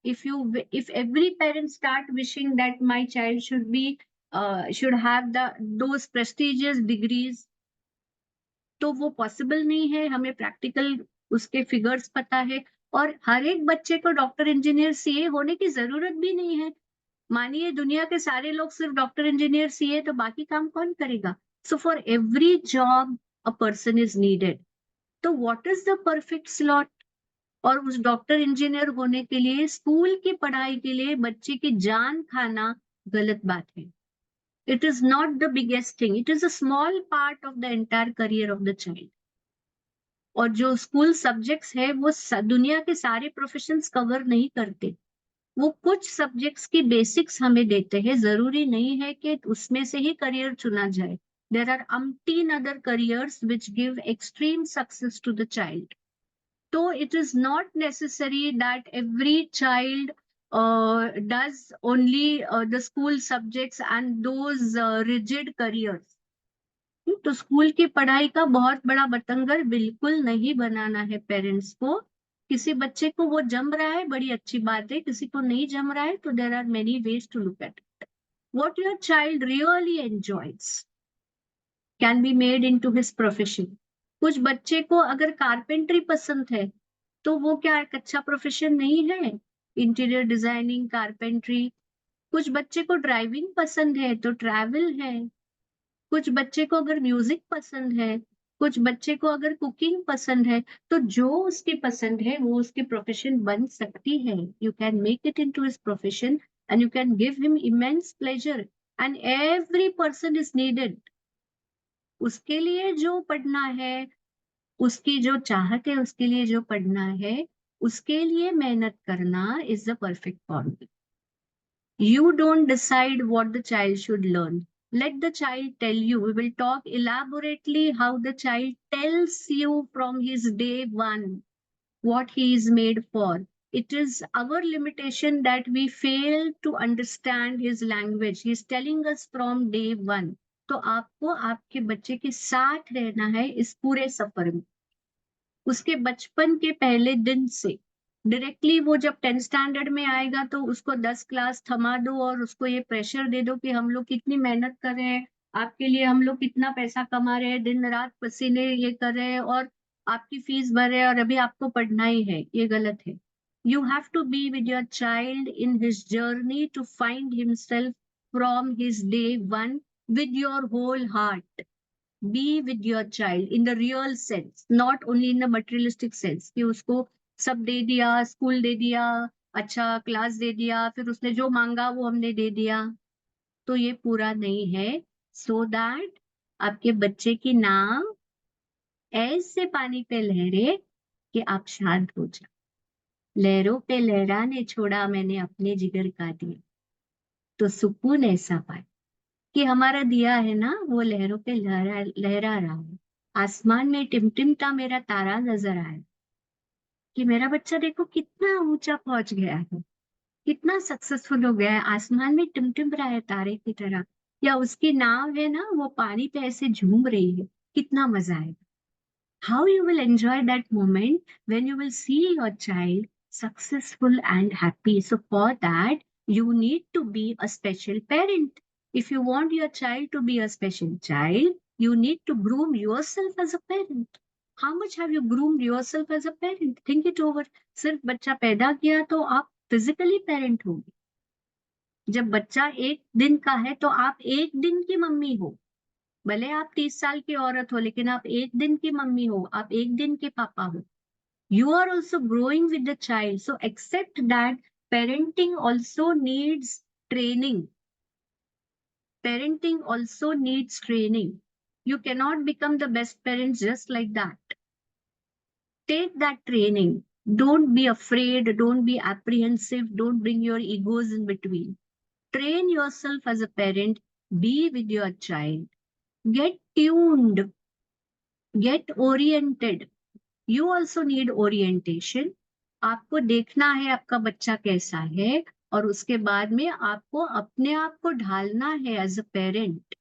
If every parent start wishing that my child should have those prestigious degrees, तो वो possible नहीं है. हमें प्रैक्टिकल उसके figures पता है, और हर एक बच्चे को डॉक्टर, इंजीनियर, सीए होने की जरूरत भी नहीं है. मानिए दुनिया के सारे लोग सिर्फ डॉक्टर, इंजीनियर, सीए, तो बाकी काम कौन करेगा? So for every job a person is needed. तो what is the perfect slot? और उस डॉक्टर, इंजीनियर होने के लिए, स्कूल की पढ़ाई के लिए बच्चे की जान खाना गलत बात है. It is not the biggest thing. It is a small part of the entire career of the child. और जो स्कूल सब्जेक्ट्स है वो दुनिया के सारे प्रोफेशंस कवर नहीं करते. वो कुछ सब्जेक्ट्स की बेसिक्स हमें देते हैं. जरूरी नहीं है कि उसमें से ही करियर चुना जाए. There are umpteen other careers which give extreme success to the child. So it is not necessary that every child does only the school subjects and those rigid careers. तो स्कूल की पढ़ाई का बहुत बड़ा बतंगड़ बिल्कुल नहीं बनाना है पेरेंट्स को. किसी बच्चे को वो जम रहा है, बड़ी अच्छी बात है. किसी को नहीं जम रहा है, तो there are many ways to look at it. What your child really enjoys can be made into his profession. कुछ बच्चे को अगर कारपेंट्री पसंद है, तो वो क्या एक अच्छा प्रोफेशन नहीं है? Interior designing, carpentry. कुछ बच्चे को ड्राइविंग पसंद है तो ट्रैवल है. कुछ बच्चे को अगर म्यूजिक पसंद है, कुछ बच्चे को अगर कुकिंग पसंद है, तो जो उसकी पसंद है वो उसकी प्रोफेशन बन सकती है. You can make it into his profession and you can give him immense pleasure. And every person is needed. उसके लिए जो पढ़ना है, उसकी जो चाहत है, उसके लिए जो पढ़ना है, उसके लिए मेहनत करना is the perfect formula. You don't decide what the child should learn. Let the child tell you. We will talk elaborately how the child tells you from his day one what he is made for. It is our limitation that we fail to understand his language. He is telling us from day one. तो आपको आपके बच्चे के साथ रहना है इस पूरे सफर में, उसके बचपन के पहले दिन से। डायरेक्टली वो जब 10th स्टैंडर्ड में आएगा तो उसको 10 क्लास थमा दो और उसको ये प्रेशर दे दो कि हम लोग कितनी मेहनत कर रहे हैं आपके लिए, हम लोग कितना पैसा कमा रहे हैं, दिन रात पसीने ये कर रहे हैं और आपकी फीस भर रहे हैं और अभी आपको पढ़ना ही है। ये गलत है। You have to be with your child in his journey to find himself from his day one with your whole heart. Be with your child in the real sense, not only in the materialistic sense कि उसको सब दे दिया, school दे दिया, अच्छा class दे दिया, फिर उसने जो मांगा वो हमने दे दिया। तो ये पूरा नहीं है। So that आपके बच्चे की नाव ऐसे पानी पे लहरे कि आप शांत हो जाए। लहरों पे लहराने छोड़ा मैंने अपने जिगर का दिया, तो सुकून ऐसा पाए कि हमारा दिया है ना वो लहरों पे लहरा रहा है। आसमान में टिमटिमता मेरा तारा नजर आया कि मेरा बच्चा देखो कितना ऊंचा पहुंच गया है, कितना सक्सेसफुल हो गया है, आसमान में टिमटिम रहा है तारे की तरह, या उसकी नाव है ना वो पानी पे ऐसे झूम रही है, कितना मजा आएगा। How you will enjoy that moment when you will see your child successful and happy. So for that, you need to be a special parent. If you want your child to be a special child, you need to groom yourself as a parent. How much have you groomed yourself as a parent? Think it over. सिर्फ बच्चा पैदा किया तो आप physically parent होगे। जब बच्चा 1 दिन का है तो आप 1 दिन की मम्मी हो। भले आप 30 साल की औरत हो, लेकिन आप 1 दिन की मम्मी हो, आप 1 दिन के पापा हो। You are also growing with the child. So accept that parenting also needs training. Parenting also needs training. You cannot become the best parents just like that. Take that training. Don't be afraid. Don't be apprehensive. Don't bring your egos in between. Train yourself as a parent. Be with your child. Get tuned. Get oriented. You also need orientation. आपको देखना है आपका बच्चा कैसा है और उसके बाद में आपको अपने आप को ढालना है as a parent.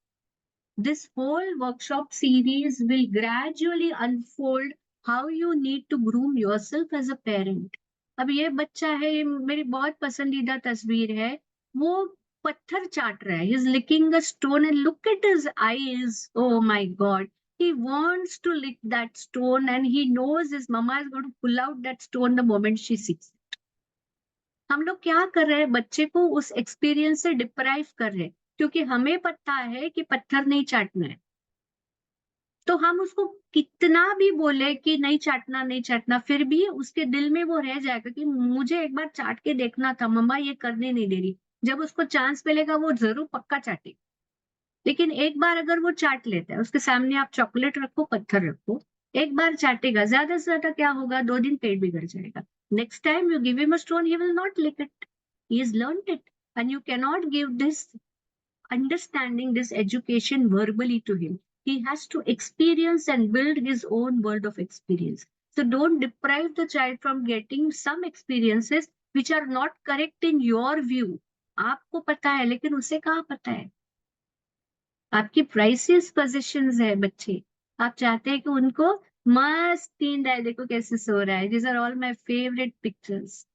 This whole workshop series will gradually unfold how you need to groom yourself as a parent. अब ये बच्चा है, ये मेरी बहुत पसंदीदा तस्वीर है, वो पत्थर चाट रहा है, he is licking a stone and look at his eyes, oh my god, he wants to lick that stone and he knows his mama is going to pull out that stone the moment she sees it. हम लोग क्या कर रहे हैं, बच्चे को उस experience से डिप्राइव कर रहे हैं, क्योंकि हमें पता है कि पत्थर नहीं चाटना है, तो हम उसको कितना भी बोले कि नहीं चाटना नहीं चाटना, फिर भी उसके दिल में वो रह जाएगा कि मुझे एक बार चाट के देखना था, मम्मा ये करने नहीं दे रही। जब उसको चांस मिलेगा वो जरूर पक्का चाटेगा। लेकिन एक बार अगर वो चाट लेता है, उसके सामने आप चॉकलेट रखो, पत्थर रखो, एक बार चाटेगा, ज्यादा से ज्यादा क्या होगा, 2 दिन पेट बिगड़ जाएगा। Next time you give him a stone, he will not lick it, he has learned it, and you can not give this understanding, this education verbally to him. He has to experience and build his own world of experience. So don't deprive the child from getting some experiences which are not correct in your view. आपको पता है लेकिन उसे कहाँ पता है। आपकी प्राइसियस positions है बच्चे, आप चाहते हैं कि उनको मस्त नींद आए, देखो कैसे सो रहा है। These are all my favorite pictures.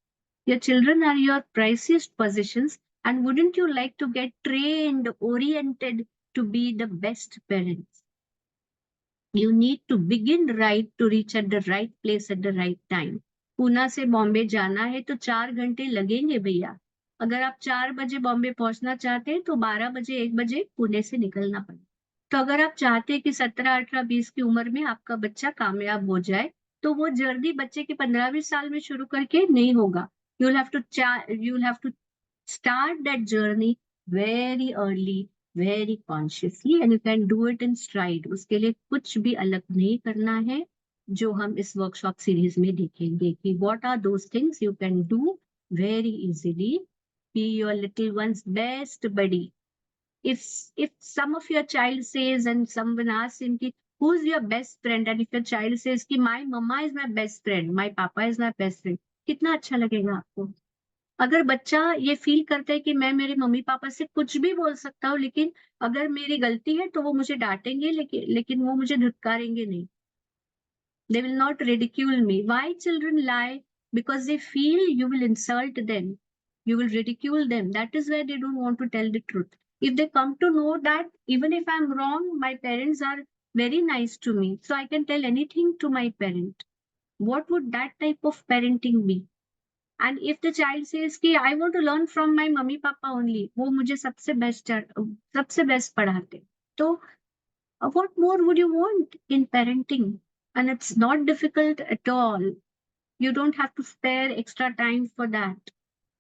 Your children are your priciest possessions, and wouldn't you like to get trained, oriented to be the best parents? You need to begin right to reach at the right place at the right time. Poona से बॉम्बे जाना है तो 4 घंटे लगेंगे भैया। अगर आप 4 बजे बॉम्बे पहुंचना चाहते हैं तो 12 बजे 1 बजे पुणे से निकलना पड़ेगा। तो अगर आप चाहते हैं कि 17, 18, 20 की उम्र में आपका बच्चा कामयाब हो जाए, तो वो जल्दी बच्चे के 15-20 साल में शुरू करके नहीं होगा। You'll have to start that journey very early, very consciously, and you can do it in stride. उसके लिए कुछ भी अलग नहीं करना है, जो हम इस वर्कशॉप सीरीज में देखेंगे कि what are those things you can do very easily. Be your little one's best buddy. If some of your child says and someone asks him ki, who's your best friend, and if your child says ki my mama is my best friend, my papa is my best friend, कितना अच्छा लगेगा आपको? अगर बच्चा ये feel करता है कि मैं मेरे मम्मी पापा से कुछ भी बोल सकता हूँ, लेकिन अगर मेरी गलती है तो वो मुझे डांटेंगे, लेकिन वो मुझे धुतकारेंगे नहीं। They will not ridicule me. Why children lie? Because they feel you will insult them. You will ridicule them. That is why they don't want to tell the truth. If they come to know that even if I'm wrong, my parents are very nice to me, so I can tell anything to my parent. What would that type of parenting be? And if the child says कि I want to learn from my mummy papa only, वो मुझे सबसे best पढ़ाते, तो what more would you want in parenting? And it's not difficult at all. You don't have to spare extra time for that.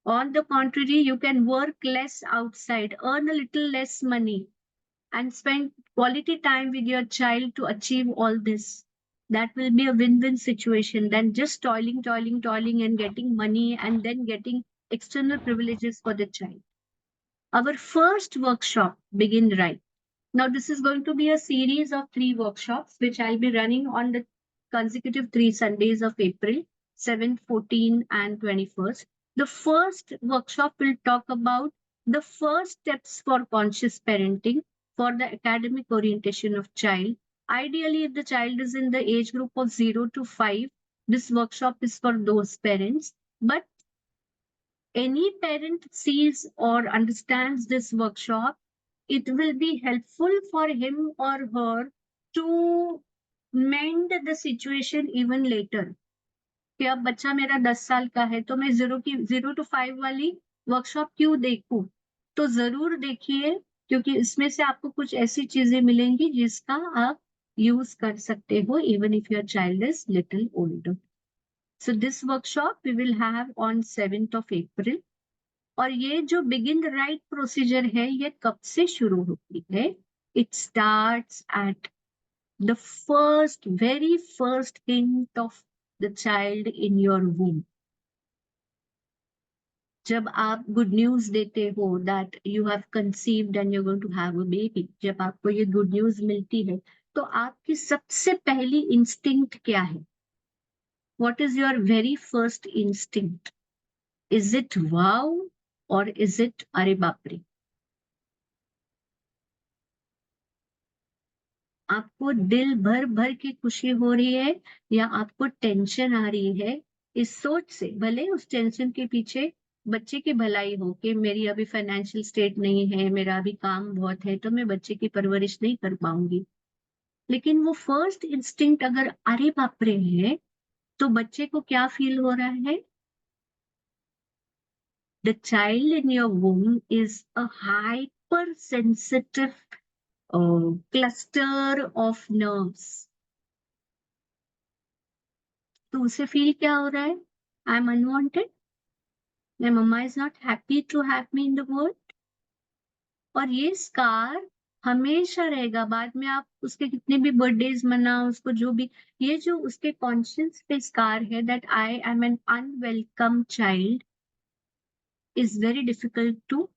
On the contrary, you can work less outside, earn a little less money, and spend quality time with your child to achieve all this. That will be a win-win situation than just toiling, and getting money and then getting external privileges for the child. Our first workshop, Begin Right. Now, this is going to be a series of 3 workshops, which I'll be running on the consecutive 3 Sundays of April, 7th, 14th, and 21st. The first workshop will talk about the first steps for conscious parenting for the academic orientation of child. Ideally, if the child is in the age group of 0 to 5, this workshop is for those parents. But any parent sees or understands this workshop, it will be helpful for him or her to mend the situation even later. कि अब बच्चा मेरा 10 साल का है तो मैं 0 to 5 वाली वर्कशॉप क्यों देखूं? तो जरूर देखिए, क्योंकि इसमें से आपको कुछ ऐसी चीजें मिलेंगी जिसका आप यूज कर सकते हो even if your child is little older. So this workshop we will have on 7th of April. और ये जो बिगिन राइट प्रोसीजर है, ये कब से शुरू होती है? It starts at the very first hint of the child in your womb. जब आप गुड न्यूज देते हो that you have conceived and you going to have a baby, जब आपको ये गुड न्यूज मिलती है, तो आपकी सबसे पहली इंस्टिंक्ट क्या है? What is your very first instinct? Is it wow और इज इट अरे बाप रे? आपको दिल भर भर के खुशी हो रही है या आपको टेंशन आ रही है? इस सोच से, भले उस टेंशन के पीछे बच्चे की भलाई हो कि मेरी अभी फाइनेंशियल स्टेट नहीं है, मेरा अभी काम बहुत है, तो मैं बच्चे की परवरिश नहीं कर पाऊंगी, लेकिन वो फर्स्ट इंस्टिंक्ट अगर अरे बाप रे है, तो बच्चे को क्या फील हो रहा है? The child in your womb is a hyper sensitive cluster of nerves. तो उसे फील क्या हो रहा है? I am unwanted, my mamma is not happy to have me in the world. और ये स्कार हमेशा रहेगा. बाद में आप उसके कितने भी बर्थडेज मनाओ, उसको जो भी, ये जो उसके कॉन्शियस पे स्कार है that I am an unwelcome child is very difficult to.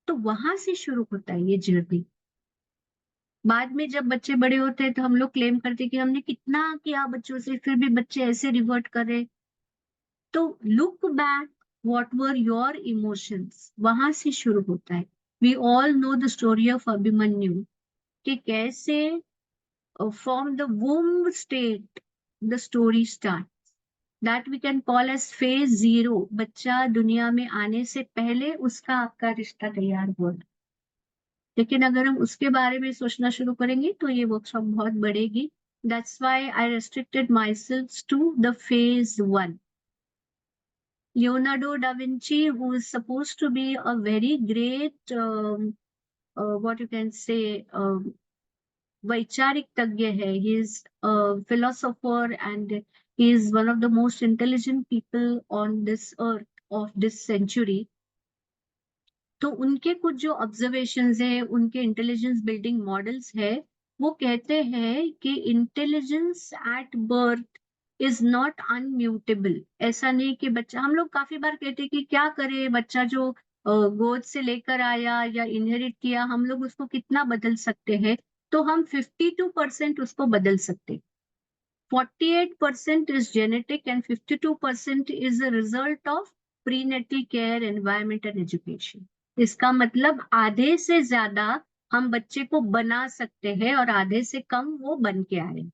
तो वहां से शुरू होता है ये जर्नी. बाद में जब बच्चे बड़े होते हैं तो हम लोग क्लेम करते हैं कि हमने कितना किया बच्चों से, फिर भी बच्चे ऐसे रिवर्ट कर रहे. तो look back, what were your emotions, वहां से शुरू होता है. We all know the story of Abhimanyu, कि कैसे from the womb state the story start, that we can call as phase 0. बच्चा दुनिया में आने से पहले उसका आपका रिश्ता तैयार हुआ. लेकिन अगर हम उसके बारे में सोचना शुरू करेंगे तो ये वर्कशॉप बहुत बढ़ेगी. That's why I restricted my self to the phase 1. Leonardo da Vinci, who is supposed to be a very great, what you can say, Vaicharik Tagya hai. He is a philosopher and he is one of the most intelligent people on this earth of this century. तो उनके कुछ जो observations है, उनके intelligence building models है, वो कहते हैं कि intelligence at birth is not unmutable. ऐसा नहीं कि बच्चा, हम लोग काफी बार कहते हैं कि क्या करे बच्चा जो गोद से लेकर आया या इनहेरिट किया, हम लोग उसको कितना बदल सकते हैं? तो हम 52% उसको बदल सकते हैं. 48% is genetic and 52% is a result of prenatal care, environment and education. इसका मतलब आधे से ज्यादा हम बच्चे को बना सकते हैं और आधे से कम वो बन के आए.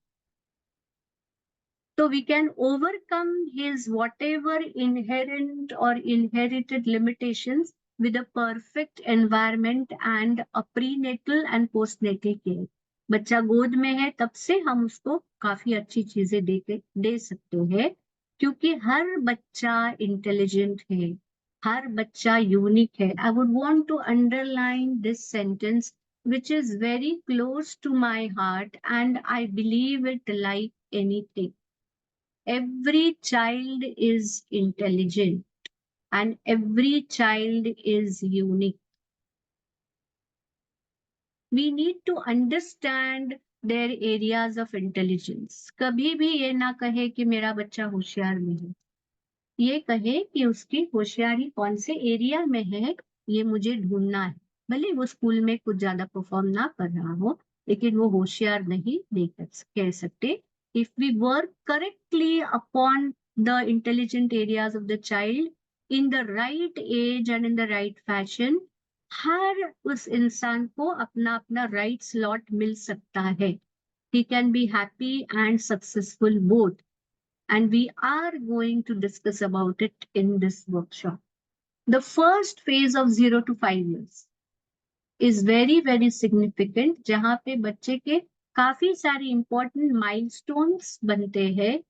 So we can overcome his whatever inherent or inherited limitations with a perfect environment and a prenatal and postnatal care. बच्चा गोद में है तब से हम उसको काफी अच्छी चीजें दे सकते हैं, क्योंकि हर बच्चा इंटेलिजेंट है, हर बच्चा यूनिक है. I would want to underline this sentence, which is very close to my heart, and I believe it like anything. Every child is intelligent and every child is unique. We need to understand their areas of intelligence. कभी भी ये ना कहे कि मेरा बच्चा होशियार नहीं है, ये कहे कि उसकी होशियारी कौन से एरिया में है, ये मुझे ढूंढना है. भले वो स्कूल में कुछ ज्यादा परफॉर्म ना कर रहा हो, लेकिन वो होशियार नहीं कह सकते. If we work correctly upon the intelligent areas of the child in the right age and in the right fashion, हर उस इंसान को अपना अपना right slot मिल सकता है. He can be happy and successful both. And we are going to discuss about it in this workshop. The first phase of 0 to 5 years is very, very significant, जहां पे बच्चे के काफी सारे important milestones बनते हैं.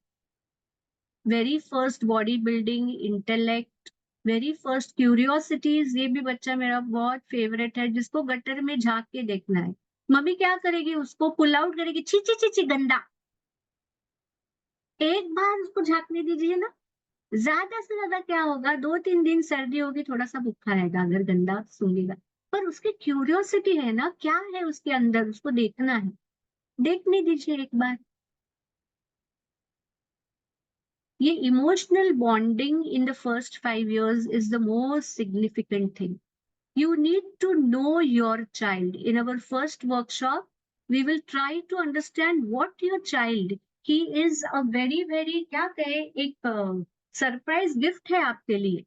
Very first body building, intellect, very first curiosities. ये भी बच्चा मेरा बहुत फेवरेट है, जिसको गटर में झांक के देखना है. मम्मी क्या करेगी, उसको पुल आउट करेगी, छी छी छी छी गंदा. एक बार उसको झांकने दीजिए ना, ज्यादा से ज्यादा क्या होगा, 2-3 दिन सर्दी होगी, थोड़ा सा भूखा रहेगा अगर गंदा सूंघेगा, पर उसकी क्यूरियोसिटी है ना, क्या है उसके अंदर, उसको देखना है. देखने दीजिए एक बार. ये emotional bonding in the first 5 years is the most significant thing. You need to know your child. In our first workshop, we will try to understand what your child, he is a very, very, क्या कहे, एक surprise gift है आपके लिए.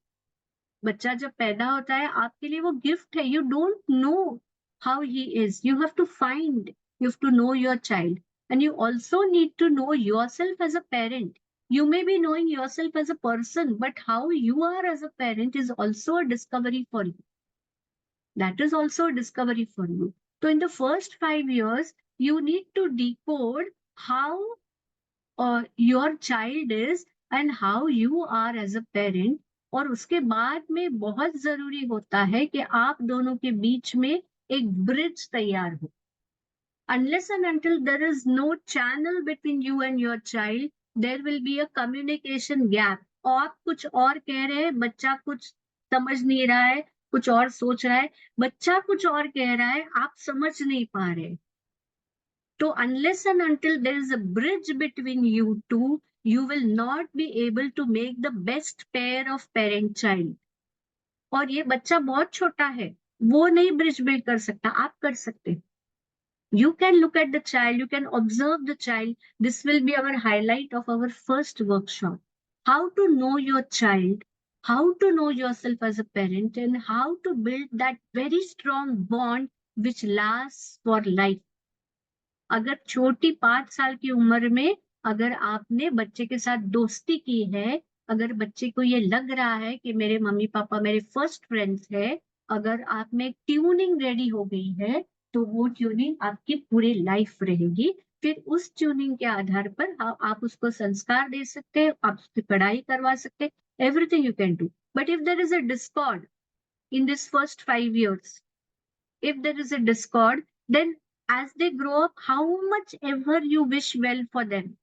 बच्चा जब पैदा होता है आपके लिए वो गिफ्ट है. You don't know how he is. You have to find, you have to know your child, and you also need to know yourself as a parent. You may be knowing yourself as a person, but how you are as a parent is also a discovery for you. That is also a discovery for you. So in the first 5 years, you need to decode how your child is and how you are as a parent. और उसके बाद में बहुत जरूरी होता है कि आप दोनों के बीच में एक ब्रिज तैयार हो. Unless and until there is no channel between you and your child, there will be a communication gap. आप कुछ और कह रहे हैं, बच्चा कुछ समझ नहीं रहा है, कुछ और सोच रहा है, बच्चा कुछ और कह रहा है, आप समझ नहीं पा रहे. So unless and until there is a bridge between you two, you will not be able to make the best pair of parent-child. और ये बच्चा बहुत छोटा है, वो नहीं ब्रिज बिल्ड कर सकता, आप कर सकते. You can look at the child, you can observe the child. This will be our highlight of our first workshop. How to know your child, how to know yourself as a parent, and how to build that very strong bond which lasts for life. अगर छोटी 5 साल की उम्र में अगर आपने बच्चे के साथ दोस्ती की है, अगर बच्चे को ये लग रहा है कि मेरे मम्मी पापा मेरे फर्स्ट फ्रेंड्स है, अगर आप में ट्यूनिंग रेडी हो गई है, तो वो ट्यूनिंग आपकी पूरी लाइफ रहेगी. फिर उस ट्यूनिंग के आधार पर आप उसको संस्कार दे सकते हैं, आप उसकी पढ़ाई करवा सकते हैं, everything you can do. But if there is a discord in this first 5 years, if there is a discord, then as they grow up, how much ever you wish well for them,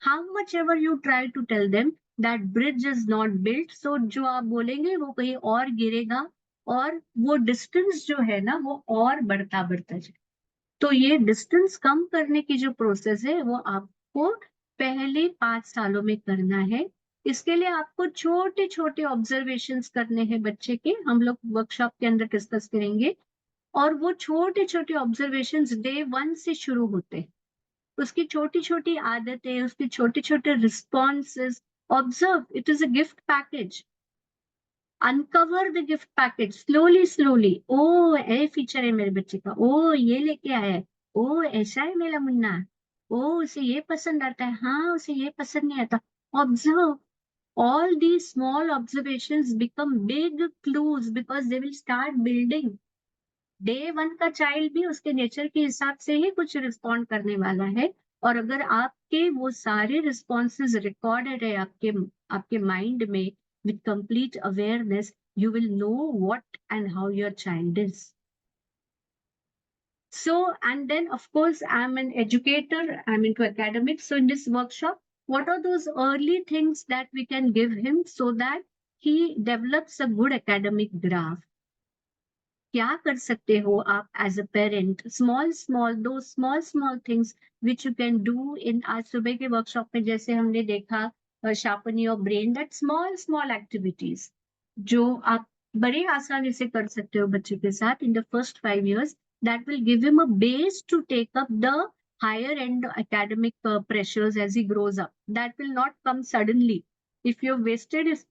how much ever you try to tell them, that bridge is not built. So जो आप बोलेंगे वो कहीं और गिरेगा और वो distance जो है ना वो और बढ़ता बढ़ता जाए. तो ये डिस्टेंस कम करने की जो प्रोसेस है वो आपको पहले 5 सालों में करना है. इसके लिए आपको छोटे छोटे ऑब्जर्वेशंस करने हैं बच्चे के, हम लोग वर्कशॉप के अंदर डिस्कस करेंगे. और वो छोटे छोटे ऑब्जर्वेशंस डे 1 से शुरू होते हैं. उसकी छोटी छोटी आदतें, उसके छोटे छोटे responses observe. It is a gift package. Uncover the gift package slowly slowly. ओ ए फीचर है मेरे बच्चे का, ओ ये लेके आया है, ओ ऐसा है मेरा मुन्ना, ओ उसे ये पसंद आता है, हाँ उसे ये पसंद नहीं आता. Observe. All these small observations become big clues because they will start building. Day one का चाइल्ड भी उसके नेचर के हिसाब से ही कुछ रिस्पॉन्ड करने वाला है. और अगर आपके वो सारे रिस्पॉन्सेज रिकॉर्डेड है आपके आपके माइंड में with complete awareness, you will know what and how your child is. So, and then of course, I'm an educator, I'm into academics. So in this workshop, what are those early things that we can give him so that he develops a good academic graph? क्या कर सकते हो आप as a parent? Small small दो small small things which you can do in. आज सुबह के workshop में जैसे हमने देखा sharpen your brain, that small small activities जो आप बड़े आसानी से कर सकते हो बच्चे के साथ in the first 5 years, that will give him a base to take up the higher end academic pressures as he grows up. That will not come suddenly. If you've wasted his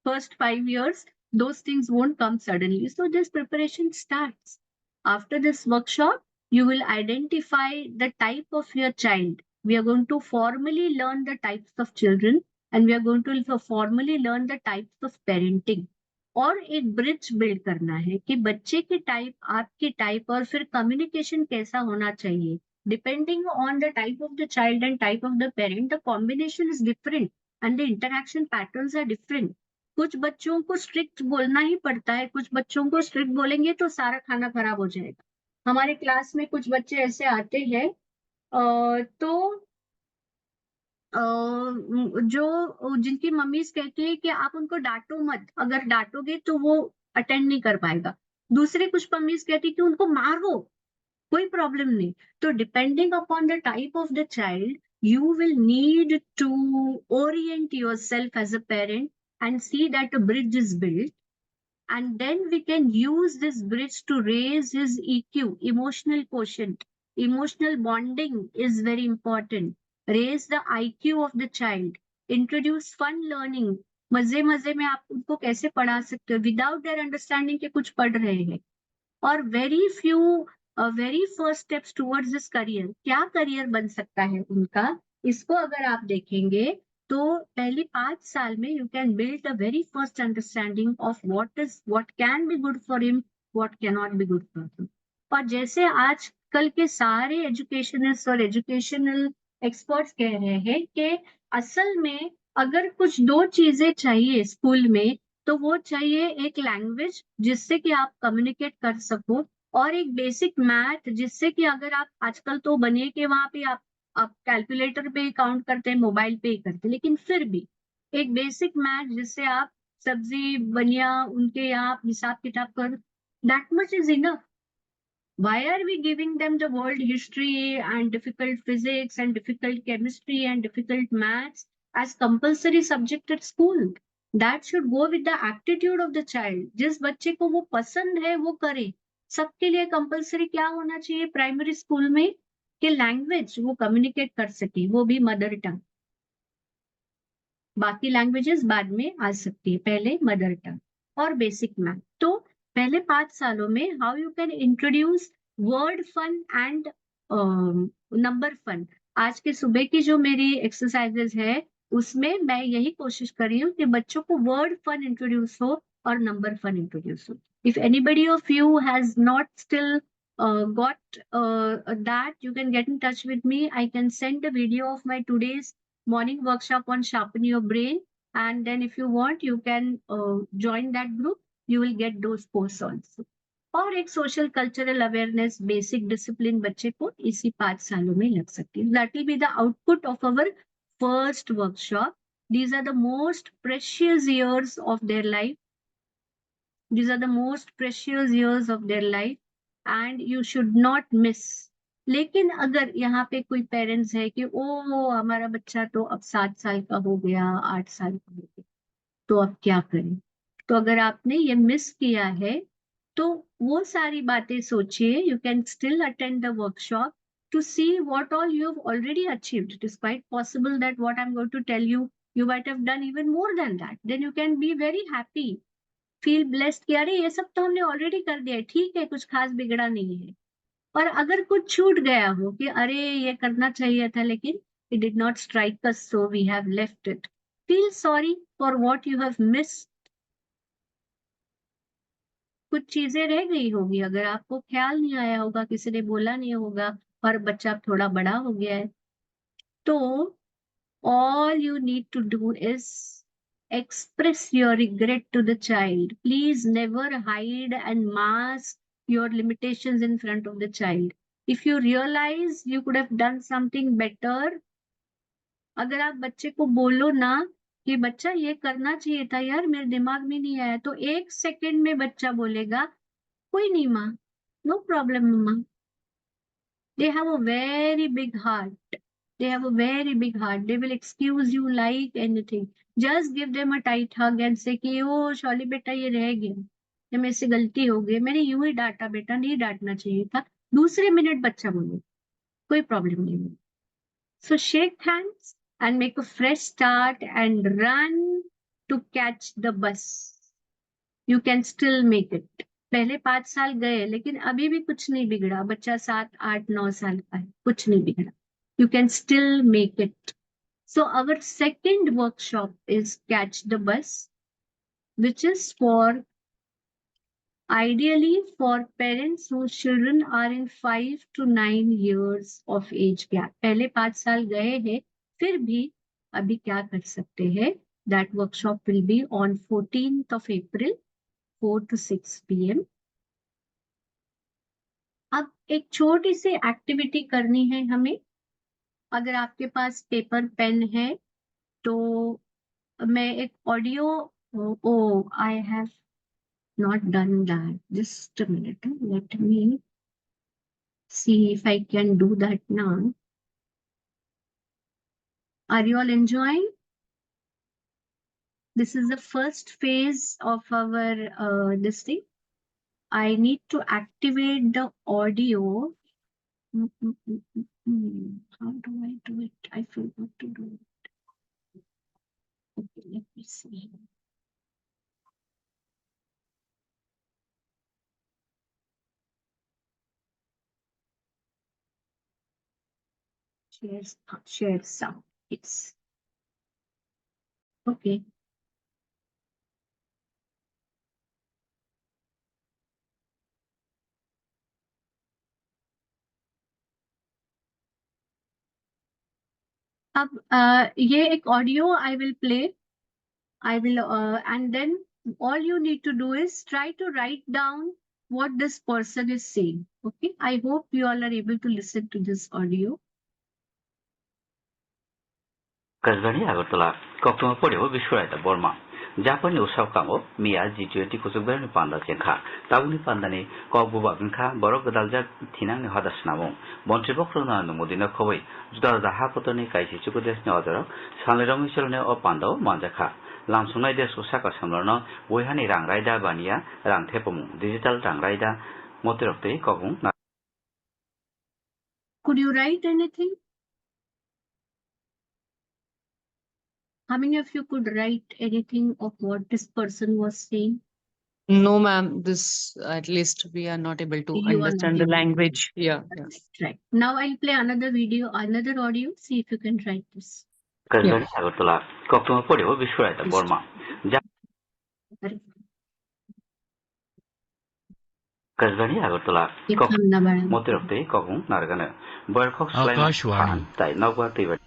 first 5 years, those things won't come suddenly. So this preparation starts. After this workshop, you will identify the type of your child. We are going to formally learn the types of children, and we are going to formally learn the types of parenting. और एक bridge build करना है कि बच्चे के type, आपके type, और फिर कम्युनिकेशन कैसा होना चाहिए. Depending on the type of the child and type of the parent, the combination is different and the interaction patterns are different. कुछ बच्चों को स्ट्रिक्ट बोलना ही पड़ता है, कुछ बच्चों को स्ट्रिक्ट बोलेंगे तो सारा खाना खराब हो जाएगा. हमारे क्लास में कुछ बच्चे ऐसे आते हैं तो जो जिनकी मम्मीज कहती है कि आप उनको डांटो मत, अगर डांटोगे तो वो अटेंड नहीं कर पाएगा. दूसरे कुछ मम्मीज कहती है कि उनको मारो, कोई प्रॉब्लम नहीं. तो depending upon the type of the child, you will need to orient yourself as a parent and see that a bridge is built, and then we can use this bridge to raise his EQ, emotional quotient. Emotional bonding is very important. Raise the IQ of the child. Introduce fun learning. मजे मजे में आप उनको कैसे पढ़ा सकते हो without their understanding के कुछ पढ़ रहे हैं. और very first steps towards this career, क्या करियर बन सकता है उनका, इसको अगर आप देखेंगे तो पहले 5 साल में you can build a very first understanding of what can be good for him, what can not be good for him. और जैसे आजकल के सारे एजुकेशनिस्ट और एजुकेशनल एक्सपर्ट्स कह रहे हैं कि असल में अगर कुछ दो चीजें चाहिए स्कूल में, तो वो चाहिए एक लैंग्वेज जिससे कि आप कम्युनिकेट कर सको, और एक बेसिक मैथ जिससे कि अगर आप आजकल तो बनिए कि वहां पे आप कैलकुलेटर पे काउंट करते हैं, मोबाइल पे ही करते हैं, लेकिन फिर भी एक बेसिक मैथ जिससे आप सब्जी बनिया उनके यहाँ हिसाब किताब कर, that much is enough. Why are we giving them the world history and difficult physics and difficult chemistry and difficult maths as compulsory subject at school? That should go with the attitude of the child. जिस बच्चे को वो पसंद है वो करे. सबके लिए कंपलसरी क्या होना चाहिए प्राइमरी स्कूल में कि लैंग्वेज वो कम्युनिकेट कर सके, वो भी मदर टंग. बाकी लैंग्वेजेस बाद में आ सकती है, पहले मदर टंग और बेसिक मैथ. तो पहले 5 सालों में how you can introduce word fun and number fun. आज के सुबह की जो मेरी एक्सरसाइजेज है उसमें मैं यही कोशिश कर रही हूँ कि बच्चों को वर्ड फन इंट्रोड्यूस हो और नंबर फन इंट्रोड्यूस हो. If anybody of you has not still got that, you can get in touch with me. I can send a video of my today's morning workshop on sharpen your brain, and then if you want you can join that group. You will get those posts also. और एक social cultural awareness basic discipline बच्चे को इसी 5 सालों में लग सकती है. That will be the output of our first workshop. These are the most precious years of their life. These are the most precious years of their life and you should not miss. लेकिन अगर यहाँ पे कोई parents है कि ओ हमारा बच्चा तो अब 7 साल का हो गया, 8 साल का हो गया, तो अब क्या करें. तो अगर आपने ये मिस किया है तो वो सारी बातें सोचिए. You can still attend the workshop. to see what all you have already achieved. It is quite possible that what I'm going to tell you, you might have done even more than that. Then you can be very happy, feel blessed कि अरे ये सब तो हमने already कर दिया है, ठीक है, कुछ खास बिगड़ा नहीं है. और अगर कुछ छूट गया हो कि अरे ये करना चाहिए था लेकिन it did not strike us, so we have left it. Feel sorry for what you have missed. कुछ चीजें रह गई होगी, अगर आपको ख्याल नहीं आया होगा, किसी ने बोला नहीं होगा और बच्चा थोड़ा बड़ा हो गया है, तो all you need to do is express your regret to the child. Please never hide and mask your limitations in front of the child. If you realize you could have done something better, अगर आप बच्चे को बोलो ना कि बच्चा ये करना चाहिए था यार, मेरे दिमाग में नहीं आया, तो 1 सेकंड में बच्चा बोलेगा कोई नहीं माँ, नो प्रॉब्लम मम्मा. They have a very big heart. They have a very big heart. They will excuse you like anything. Just give them a tight hug and say कि ओ शौली बेटा ये रह गया, ये मेरे से गलती हो गई, मैंने यूं ही डांटा बेटा, नहीं डांटना चाहिए था. दूसरे मिनट बच्चा बोले कोई प्रॉब्लम नहीं है. So shake hands and make a fresh start and run to catch the bus. You can still make it. पहले 5 साल गए लेकिन अभी भी कुछ नहीं बिगड़ा, बच्चा 7, 8, 9 साल का है, कुछ नहीं बिगड़ा. You can still make it. So our second workshop is Catch the Bus, which is ideally for parents whose children are in 5 to 9 years of age gap. पहले 5 साल गए हैं, फिर भी अभी क्या कर सकते हैं? That workshop will be on 14th of April, 4 to 6 p.m. अब एक छोटी सी एक्टिविटी करनी है हमें. अगर आपके पास पेपर पेन है तो मैं एक audio, I have not done that, just a minute, let me see if I can do that now. Are you all enjoying? This is the first phase of our this thing. I need to activate the audio. How do I do it? I forgot to do it. Okay, let me see. Share sound. Yes. Okay. अब ये एक audio I will play. I will and then all you need to do is try to write down what this person is saying. Okay. I hope you all are able to listen to this audio. Kasbani Agartala, Kokto Podio, Vishwrita Burma. Japan Usakamo, Mia G20 Kusuber Panda Chenka, Tawuni Pandani, Kobuba Vinka, Borokadalja, Tinang Hadasnamo, Montebokrona, Modina Koi, Juda the Hakotoni Kaisi Chukudes Nodero, Sanleromi or Pando, Manjaka, Lamsuna de Susaka Samlano, Wuhani Rangraida Bania, Rantepum, Digital Rangraida, Motorte, Kogum. Could you write anything? How many of you could write anything of what this person was saying? No, ma'am. This at least we are not able to You are not understand the able to. language. Yeah. Right. Now I'll play another video, another audio. See if you can write this. Kasbani Agartala, Kokto Podio, Vishwrita Burma. Kasbani Agartala, Motorte, Kogum, Nargana, Burkok Akashwani. Tai Nova TV.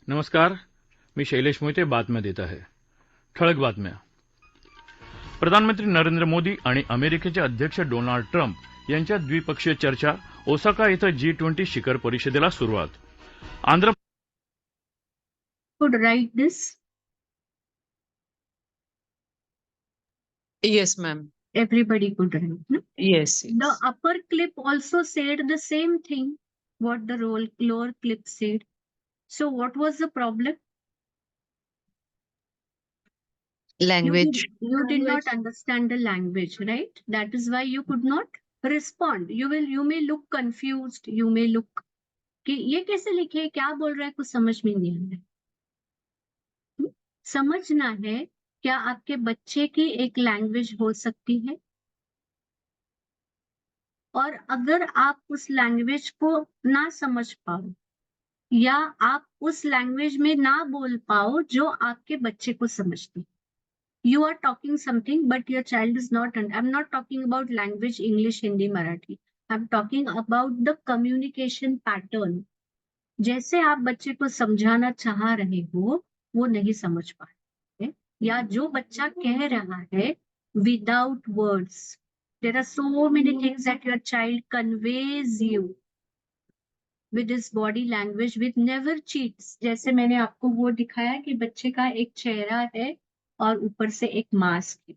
नमस्कार, मी शैलेश मोहिते बातम्या देत आहे. ठळक बातम्या. प्रधानमंत्री नरेंद्र मोदी आणि अमेरिकेचे अध्यक्ष डोनाल्ड ट्रम्प यांच्यात द्विपक्षीय चर्चा. ओसाका इथं G20 शिखर परिषदेला सुरुवात. Andhra Could write this. Yes, ma'am. Everybody could write. No? Yes. The upper clip also said the same thing what the lower clip said. So what was the problem? language. You did not understand the language, right? That is why you could not respond. You may look confused. You may look कि ये कैसे लिखे, क्या बोल रहा है, कुछ समझ में नहीं आ रहा है। समझना है क्या आपके बच्चे की एक लैंग्वेज हो सकती है, और अगर आप उस लैंग्वेज को ना समझ पाओ या आप उस लैंग्वेज में ना बोल पाओ जो आपके बच्चे को समझती, you are talking something but your child is not, I'm not talking about language English Hindi Marathi, I'm talking about the communication pattern। जैसे आप बच्चे को समझाना चाह रहे हो वो नहीं समझ पा रहे, या जो बच्चा कह रहा है without words, there are so many things that your child conveys you with his body language, with never cheats। जैसे मैंने आपको वो दिखाया कि बच्चे का एक चेहरा है और ऊपर से एक मास्क है,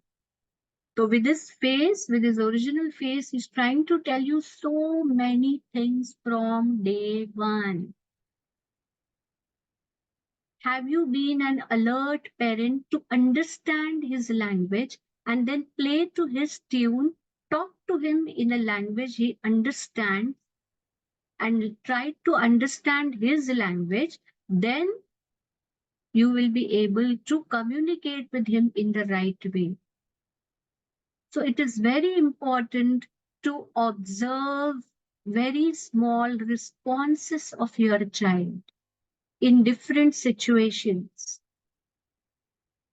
तो with his face, with his original face, he's trying to tell you so many things from day one। Have you been an alert parent to understand his language and then play to his tune, talk to him in a language he understands and try to understand his language, then you will be able to communicate with him in the right way। So it is very important to observe very small responses of your child in different situations.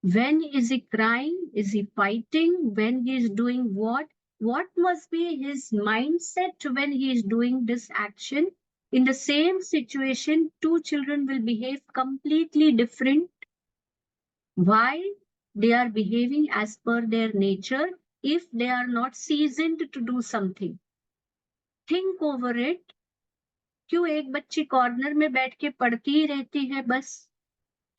When is he crying? Is he fighting? When he is doing what? What must be his mindset when he is doing this action? In the same situation, two children will behave completely different. Why? They are behaving as per their nature if they are not seasoned to do something। Think over it। क्यों एक बच्ची corner में बैठ के पढ़ती ही रहती है बस?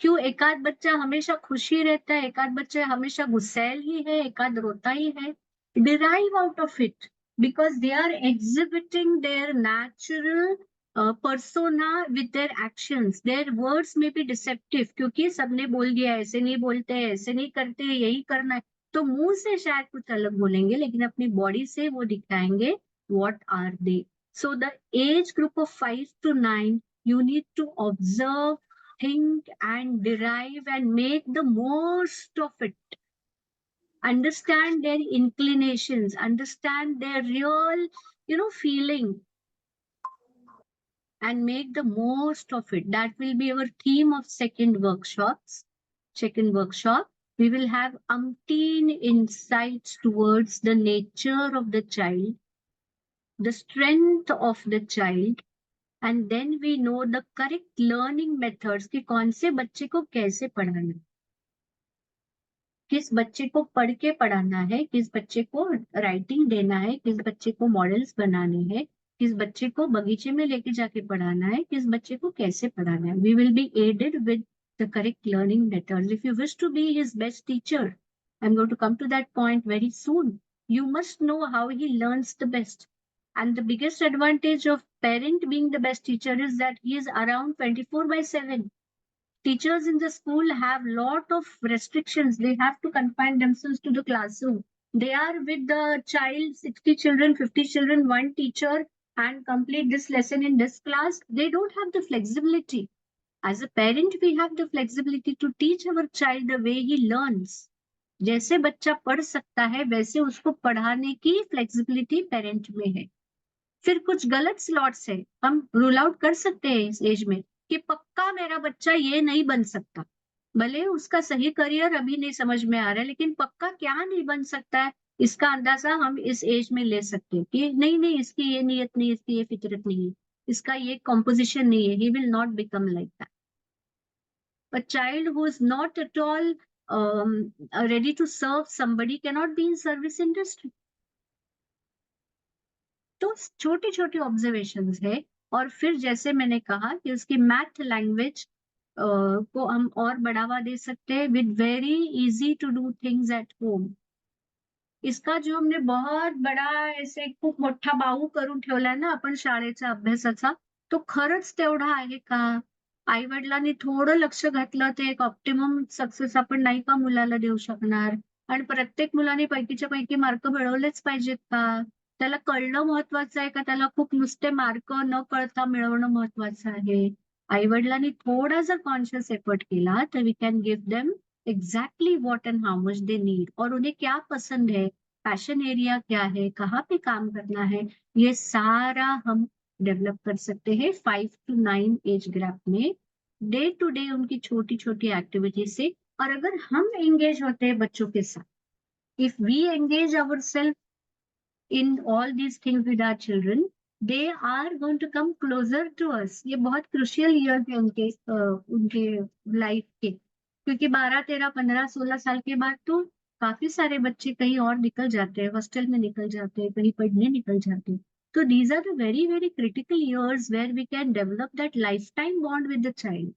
क्यों एक आध बच्चा हमेशा खुशी रहता है, एक आध बच्चा हमेशा गुस्सैल ही है, एक आध रोता ही है? Derive out of it because they are exhibiting their natural persona with their actions। Their words may be deceptive क्योंकि सबने बोल दिया ऐसे नहीं बोलते, ऐसे नहीं करते, यही करना है, तो मुंह से शायद कुछ अलग बोलेंगे लेकिन अपनी बॉडी से वो दिखाएंगे what are they। So the age group of 5 to 9, you need to observe, think and derive and make the most of it। Understand their inclinations, understand their real, feeling and make the most of it। That will be our theme of second workshop. We will have umpteen insights towards the nature of the child, the strength of the child, and then we know the correct learning methods कि कौन से बच्चे को कैसे पढ़ाना, किस बच्चे को पढ़ के पढ़ाना है, किस बच्चे को राइटिंग देना है, किस बच्चे को मॉडल्स बनाने हैं, किस बच्चे को बगीचे में लेके जाके पढ़ाना है, किस बच्चे को कैसे पढ़ाना है। We will be aided with the correct learning methods। If you wish to be his best teacher, I'm going to come to that point very soon, you must know how he learns the best। And the biggest advantage of parent being the best teacher is that he is around 24/7। Teachers in the school have lot of restrictions. They have to confine themselves to the classroom। They are with the child, 60 children, 50 children, one teacher, and complete this lesson in this class। They don't have the flexibility। As a parent, we have the flexibility to teach our child the way he learns। जैसे बच्चा पढ़ सकता है वैसे उसको पढ़ाने की flexibility parent में है। फिर कुछ गलत स्लॉट्स है, हम रूल आउट कर सकते हैं इस एज में कि पक्का मेरा बच्चा ये नहीं बन सकता, भले उसका सही करियर अभी नहीं समझ में आ रहा है लेकिन पक्का क्या नहीं बन सकता है इसका अंदाजा हम इस एज में ले सकते हैं कि नहीं इसकी ये नीयत नहीं, इसकी ये फितरत नहीं है, इसका ये कॉम्पोजिशन नहीं है। ही will not become like that. A child who is not at all ready to serve somebody cannot be in service industry। तो छोटी छोटी ऑब्जर्वेशंस है। और फिर जैसे मैंने कहा कि उसकी मैथ लैंग्वेज को हम और बढ़ावा दे सकते हैं with very easy to do things at home. इसका जो हमने बहुत बडा ऐसे खूप मोठा बाऊ करून ठेवलाय ना आपण शाळेच्या अभ्यासाचा, तो खरंच तेवढा आहे का? आई वडिलांनी थोडं लक्ष घातलं तर एक ऑप्टिमम सक्सेस आपण नाही का मुलाला देऊ शकणार? आणि प्रत्येक मुलाने पैकीच्या पैकी मार्क मिळवलेच पाहिजेत का? त्याला कळणं महत्वाचं आहे का त्याला खूप नुसते मार्क न कळता मिळवणं महत्वाचं आहे? आई वडिलांनी थोड़ा जर कॉन्शियस एफर्ट किया तो we can give them exactly what and how much they need, और उन्हें क्या पसंद है, पैशन एरिया क्या है, कहाँ पे काम करना है, ये सारा हम डेवलप कर सकते हैं 5 to 9 एज गैप में, डे टू डे उनकी छोटी छोटी एक्टिविटी से। और अगर हम एंगेज होते हैं बच्चों के साथ, if we engage our self in all these things with our children, they are going to come closer to us। ये बहुत crucial year है उनके लाइफ के, क्योंकि 12, 13, 15, 16 साल के बाद तो काफी सारे बच्चे कहीं और निकल जाते हैं, हॉस्टल में निकल जाते हैं, कहीं पढ़ने निकल जाते हैं। तो these are the very very critical years where we can develop that lifetime bond with the child।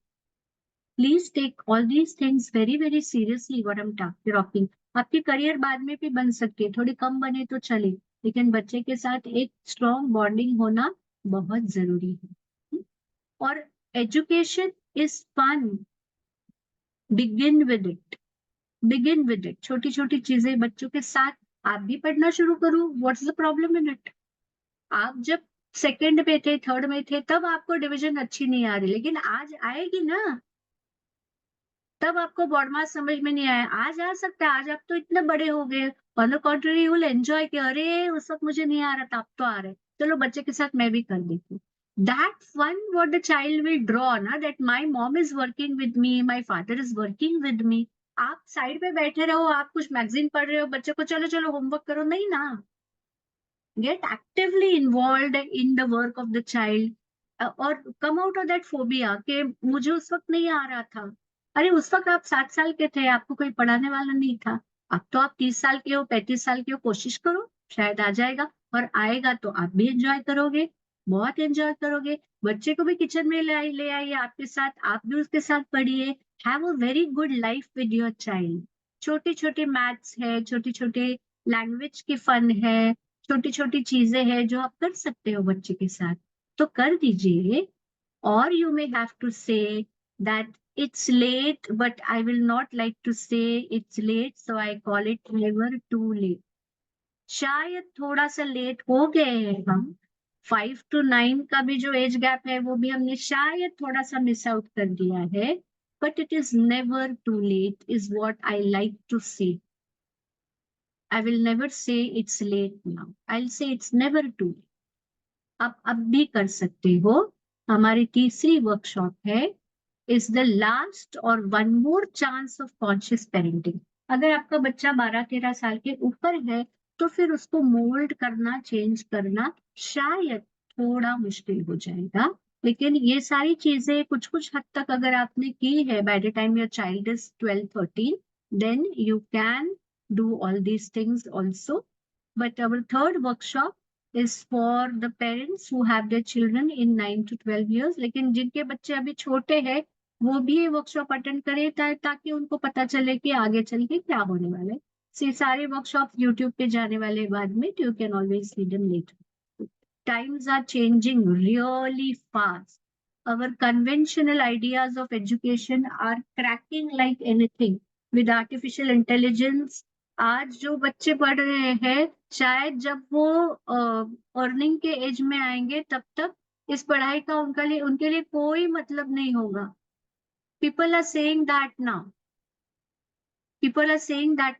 Please take all these things very very seriously what I'm talking। आपकी करियर बाद में भी बन सकती है, थोड़ी कम बने तो चले, लेकिन बच्चे के साथ एक स्ट्रॉन्ग बॉन्डिंग होना बहुत जरूरी है। और education is fun, begin with it. छोटी छोटी चीजें बच्चों के साथ आप भी पढ़ना शुरू करो, what's the problem in it? आप जब सेकंड में थे, थर्ड में थे, तब आपको डिवीजन अच्छी नहीं आ रही, लेकिन आज आएगी ना, तब आपको बॉड मास समझ में नहीं आया, आज आ सकता है, आज आप तो इतने बड़े हो गए। On the contrary you will enjoy कि अरे उस वक्त मुझे नहीं आ रहा था, अब तो आ रहा है, चलो बच्चे के साथ मैं भी कर देती हूँ। That fun what the child will draw ना, that my mom is working with me, my father is working with me. आप साइड पे बैठे रहो, आप कुछ मैगजीन पढ़ रहे हो, बच्चे को चलो चलो होमवर्क करो, नहीं ना। Get actively involve in the work of the child और come out of that phobia कि मुझे उस वक्त नहीं आ रहा था। अरे उस वक्त आप 7 साल के थे, आपको कोई पढ़ाने वाला नहीं था। अब तो आप 30 साल के हो, 35 साल के हो, कोशिश करो, शायद आ जाएगा। और आएगा तो आप भी एंजॉय करोगे, बहुत एंजॉय करोगे। बच्चे को भी किचन में ले आइए आपके साथ, आप भी उसके साथ पढ़िए। Have a very good life with your child. छोटे छोटे मैथ्स है, छोटे छोटे लैंग्वेज की फन है, छोटी छोटी चीजें हैं जो आप कर सकते हो बच्चे के साथ, तो कर दीजिए। और you may have to say that it's late, but I will not like to say it's late, so I call it never too late। शायद थोड़ा सा लेट हो गए हैं हम, 5 to 9 का भी जो एज गैप है वो भी हमने शायद थोड़ा सा मिस आउट कर दिया है, but it is never too late is what I like to say। I will never say it's late now, I'll say it's never too late। आप अब भी कर सकते हो। हमारी तीसरी वर्कशॉप है इज द लास्ट और one more chance of conscious parenting. अगर आपका बच्चा 12-13 साल के ऊपर है तो फिर उसको मोल्ड करना, चेंज करना शायद थोड़ा मुश्किल हो जाएगा, लेकिन ये सारी चीजें कुछ कुछ हद तक अगर आपने की है by the time your child is 12-13, then you can do all these things also. But our third workshop is for the parents who have their children in 9 to 12 years। लेकिन जिनके बच्चे अभी छोटे हैं वो भी ये वर्कशॉप अटेंड करें ताकि उनको पता चले कि आगे चल के क्या होने वाला है। से सारे वर्कशॉप यूट्यूब पे जाने वाले बाद में, you can always see them later. Times are changing really fast. our conventional ideas of education are cracking like anything with artificial intelligence। आज जो बच्चे पढ़ रहे हैं शायद जब वो अर्निंग के एज में आएंगे तब तक इस पढ़ाई का उनके लिए कोई मतलब नहीं होगा। People are saying that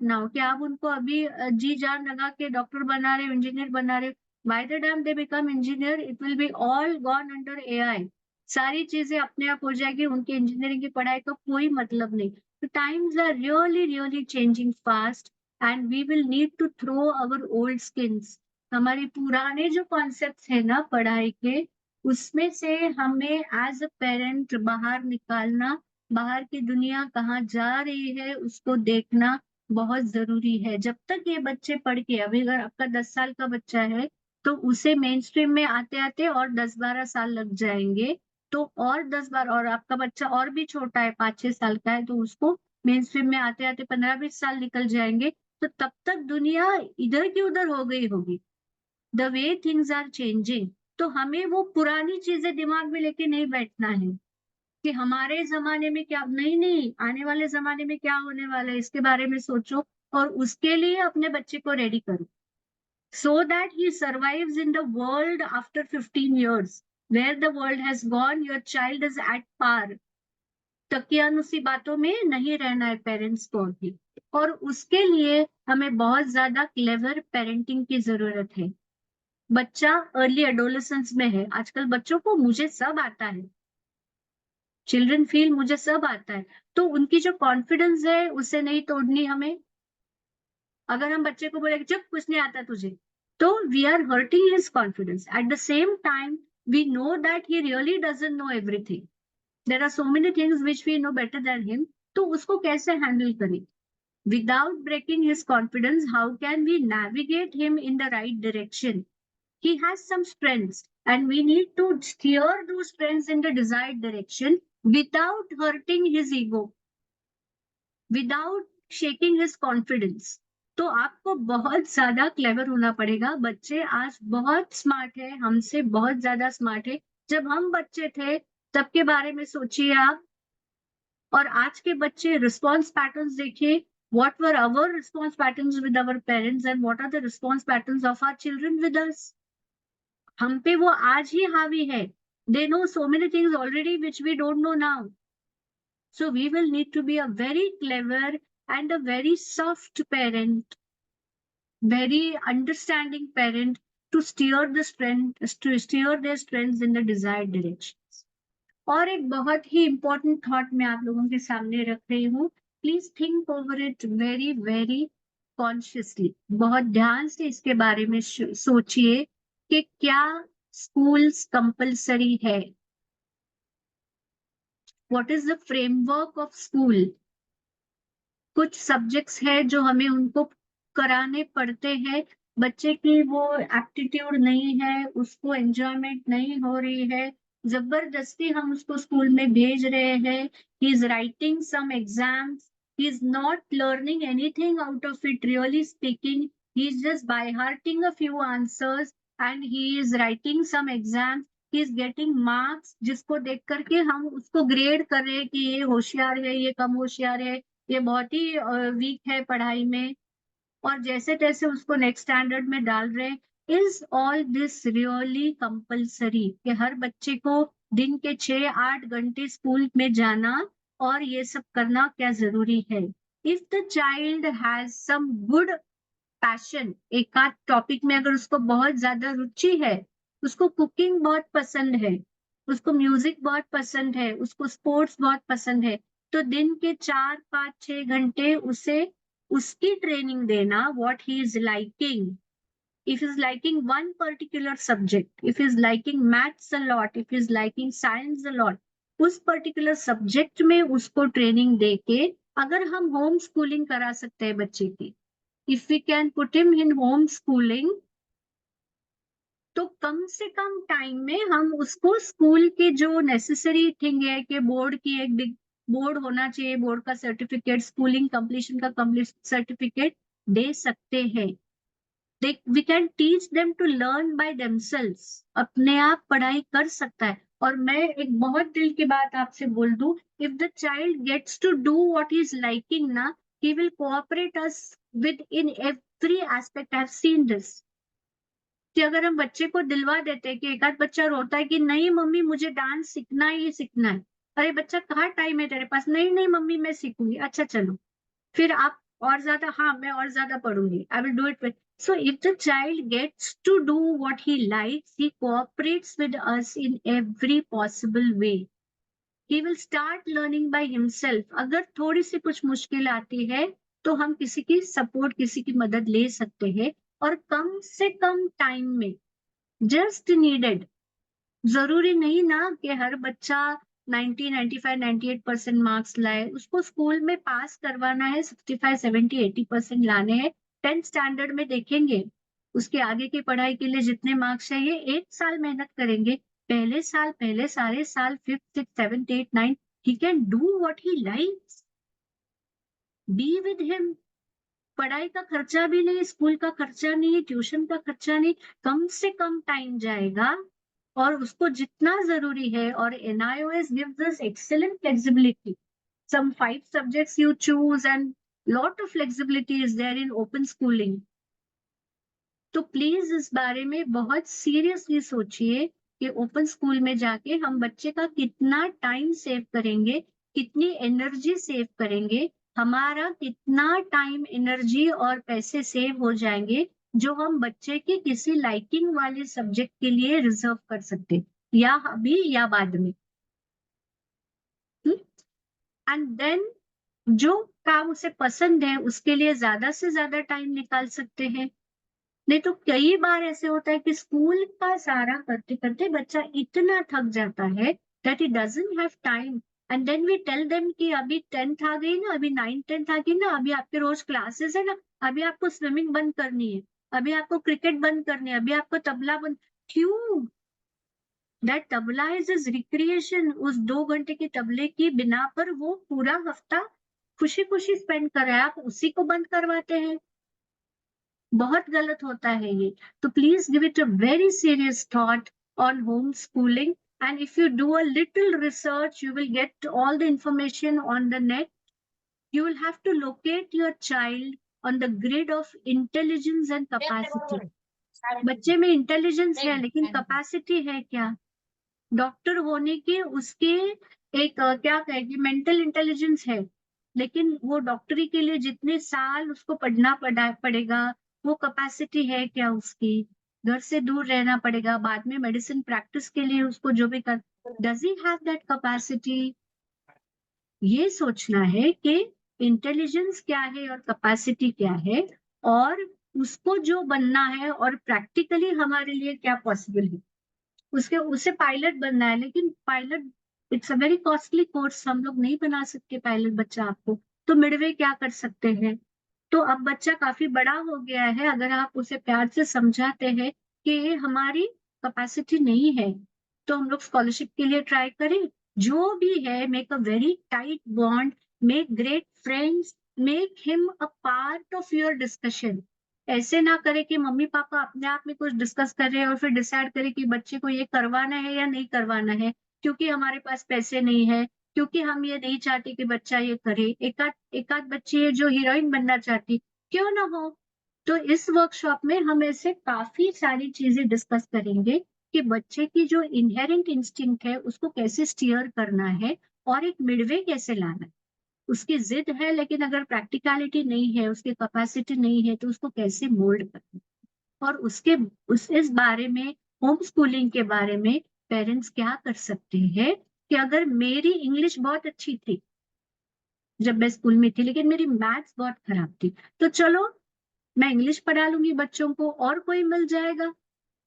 now कि आप उनको अभी जी जान लगा के डॉक्टर बना रहे, इंजीनियर बना रहे, bye the time they become engineer it will be all gone under AI. सारी चीजें अपने आप हो जाएगी, उनकी इंजीनियरिंग की पढ़ाई का कोई मतलब नहीं। तो times are really really changing fast and we will need to throw our old skins. हमारे पुराने जो कॉन्सेप्ट्स है ना पढ़ाई के, उसमें से हमें एज अ पेरेंट बाहर निकालना, बाहर की दुनिया कहाँ जा रही है उसको देखना बहुत जरूरी है। जब तक ये बच्चे पढ़ के, अभी अगर आपका 10 साल का बच्चा है तो उसे मेन स्ट्रीम में आते आते और 10-12 साल लग जाएंगे, तो और 10 बार, और आपका बच्चा और भी छोटा है 5-6 साल का है तो उसको मेन स्ट्रीम में आते आते 15-20 साल निकल जाएंगे, तो तब तक दुनिया इधर की उधर हो गई होगी। The way things are changing. तो हमें वो पुरानी चीजें दिमाग में लेके नहीं बैठना है। कि हमारे जमाने में क्या, नहीं, आने वाले जमाने में क्या होने वाला है इसके बारे में सोचो और उसके लिए अपने बच्चे को रेडी करो, so that he survives in the world after 15 years. Where the world has gone, your child is at par. तकियानुसी बातों में नहीं रहना है पेरेंट्स को अभी, और उसके लिए हमें बहुत ज्यादा क्लेवर पेरेंटिंग की जरूरत है। बच्चा अर्ली एडोलेसेंस में है, आजकल बच्चों को मुझे सब आता है, चिल्ड्रन फील मुझे सब आता है, तो उनकी जो कॉन्फिडेंस है उसे नहीं तोड़नी हमें। अगर हम बच्चे को बोले चुप कुछ नहीं आता तुझे, तो we are hurting his confidence. At the same time we know that he really doesn't know everything, there are so many things which we know better than him, तो उसको कैसे हैंडल करें without breaking his confidence? How can we navigate him in the right direction? He has some strengths and we need to steer those strengths in the desired direction without hurting his ego, without shaking his confidence. तो आपको बहुत ज्यादा clever होना पड़ेगा। बच्चे आज बहुत smart है, हमसे बहुत ज्यादा स्मार्ट है। जब हम बच्चे थे तब के बारे में सोचिए आप, और आज के बच्चे रिस्पॉन्स पैटर्न्स देखिए। What were our response patterns with our parents and what are the response patterns of our children with us? हम पे वो आज ही हावी है। They know so many things already which we don't know now. So we will need to be a very clever and a very soft parent, very understanding parent to steer their strengths in the desired directions. और एक बहुत ही important thought मैं आप लोगों के सामने रख रही हूँ। Please think over it very, very consciously. बहुत ध्यान से इसके बारे में सोचिए कि क्या schools compulsory है? What is the framework of school? कुछ सब्जेक्ट्स है जो हमें उनको कराने पड़ते हैं। बच्चे की वो एप्टीट्यूड नहीं है, उसको एंजॉयमेंट नहीं हो रही है, जबरदस्ती हम उसको स्कूल में भेज रहे हैं। He is writing some exams, he is not learning anything out of it, really speaking he is just by hearting a few answers and he is writing some exams, he is getting marks जिसको देख करके हम उसको grade कर रहे हैं कि ये होशियार है, ये कम होशियार है, ये बहुत ही वीक है पढ़ाई में, और जैसे तैसे उसको नेक्स्ट स्टैंडर्ड में डाल रहे हैं। Is all this really compulsory कि हर बच्चे को दिन के 6-8 घंटे स्कूल में जाना और ये सब करना क्या जरूरी है? If the child has some good passion, एक आध टॉपिक में अगर उसको बहुत ज्यादा रुचि है, उसको कुकिंग बहुत पसंद है, उसको म्यूजिक बहुत पसंद है, उसको स्पोर्ट्स बहुत पसंद है, तो दिन के 4-5-6 घंटे उसे उसकी ट्रेनिंग देना, what he is liking. if he's liking one particular subject, if he's liking maths a lot, if he's liking science a lot, उस particular subject में उसको ट्रेनिंग देके अगर हम होम स्कूलिंग करा सकते हैं बच्चे की, if we can put him in home schooling, तो कम से कम टाइम में हम उसको स्कूल के जो नेसेसरी थिंग है कि बोर्ड की एक बोर्ड होना चाहिए, बोर्ड का सर्टिफिकेट, स्कूलिंग कंप्लीशन का सर्टिफिकेट दे सकते हैं। we can teach them to learn by themselves, अपने आप पढ़ाई कर सकता है। और मैं एक बहुत दिल की बात आपसे बोल दूं, if the child gets to do what he is liking ना, he will cooperate us with in every aspect. I have seen this कि अगर हम बच्चे को दिलवा देते हैं कि एक आध बच्चा रोता है कि नहीं मम्मी मुझे डांस सीखना है, ये सीखना है, अरे बच्चा कहाँ टाइम है तेरे पास, नहीं नहीं मम्मी मैं सीखूंगी, अच्छा चलो, फिर आप और ज्यादा, हाँ मैं और ज्यादा पढ़ूंगी, I will do it. So if the child gets to do what he likes, he cooperates with us in every possible way. He will start learning by himself. अगर थोड़ी सी कुछ मुश्किल आती है तो हम किसी की सपोर्ट, किसी की मदद ले सकते हैं, और कम से कम टाइम में, जस्ट नीडेड। जरूरी नहीं ना कि हर बच्चा 90, 95, 98% मार्क्स लाए, उसको स्कूल में पास करवाना है, 65, 70, 80% लाने हैं। 10th स्टैंडर्ड में देखेंगे उसके आगे की पढ़ाई के लिए जितने मार्क्स चाहिए, 1 साल मेहनत करेंगे, पहले सारे साल 5th, 6th, 7th, 8th, 9th, he can do what he likes. Be with him. पढ़ाई का खर्चा भी नहीं, स्कूल का खर्चा नहीं, ट्यूशन का खर्चा नहीं, कम से कम टाइम जाएगा और उसको जितना जरूरी है, और NIOS gives us excellent flexibility. Some 5 subjects you choose and lot of flexibility is there in open schooling. तो प्लीज इस बारे में बहुत सीरियसली सोचिए कि ओपन स्कूल में जाके हम बच्चे का कितना टाइम सेव करेंगे, कितनी एनर्जी सेव करेंगे, हमारा कितना टाइम, एनर्जी और पैसे सेव हो जाएंगे जो हम बच्चे के किसी लाइकिंग वाले सब्जेक्ट के लिए रिजर्व कर सकते, या अभी या बाद में। एंड देन जो काम उसे पसंद है उसके लिए ज्यादा से ज्यादा टाइम निकाल सकते हैं। नहीं तो कई बार ऐसे होता है कि स्कूल का सारा करते करते बच्चा इतना थक जाता है that he doesn't have time, and then we tell them कि अभी 10th आ गई ना, अभी 9th 10th आ गई ना, अभी आपके रोज क्लासेस है ना, अभी आपको स्विमिंग बंद करनी है, अभी आपको क्रिकेट बंद करनी है, अभी आपको तबला बंद। क्यों? That tabla is is recreation. उस 2 घंटे के तबले की बिना पर वो पूरा हफ्ता खुशी खुशी स्पेंड कर रहा है, आप उसी को बंद करवाते हैं। बहुत गलत होता है ये। तो please give it a very serious thought on home schooling, and if you do a little research you will get all the information on the net. You will have to locate your child on the grid of intelligence and capacity. बच्चे में intelligence है लेकिन capacity है क्या? Doctor होने के उसके एक क्या कहेगी मेंटल इंटेलिजेंस है, लेकिन वो डॉक्टरी के लिए जितने साल उसको पढ़ना पड़ेगा, वो कैपेसिटी है क्या उसकी? घर से दूर रहना पड़ेगा, बाद में मेडिसिन प्रैक्टिस के लिए उसको जो भी कर, does he have that capacity? ये सोचना है कि इंटेलिजेंस क्या है और कैपेसिटी क्या है, और उसको जो बनना है और प्रैक्टिकली हमारे लिए क्या पॉसिबल है। उसे पायलट बनना है, लेकिन pilot it's a very costly course, हम लोग नहीं बना सकते पायलट बच्चा आपको। तो मिडवे क्या कर सकते हैं? तो अब बच्चा काफी बड़ा हो गया है, अगर आप उसे प्यार से समझाते हैं कि ये हमारी कैपेसिटी नहीं है, तो हम लोग स्कॉलरशिप के लिए ट्राई करें। जो भी है, make a very tight bond, make great friends, make him a part of your discussion. ऐसे ना करे कि मम्मी पापा अपने आप में कुछ डिस्कस कर रहे हैं और फिर डिसाइड करे कि बच्चे को ये करवाना है या नहीं करवाना है, क्योंकि हमारे पास पैसे नहीं है, क्योंकि हम ये नहीं चाहते कि बच्चा ये करे। एकाध बच्ची है जो हीरोइन बनना चाहती, क्यों ना हो। तो इस वर्कशॉप में हम ऐसे काफी सारी चीजें डिस्कस करेंगे कि बच्चे की जो इनहेरेंट इंस्टिंक्ट है उसको कैसे स्टीयर करना है, और एक मिडवे कैसे लाना है। उसकी जिद है लेकिन अगर प्रैक्टिकलिटी नहीं है, उसकी कैपेसिटी नहीं है, तो उसको कैसे मोल्ड करना। और इस बारे में, होम स्कूलिंग के बारे में पेरेंट्स क्या कर सकते हैं कि अगर मेरी इंग्लिश बहुत अच्छी थी जब मैं स्कूल में थी, लेकिन मेरी मैथ्स बहुत खराब थी, तो चलो मैं इंग्लिश पढ़ा लूंगी बच्चों को, और कोई मिल जाएगा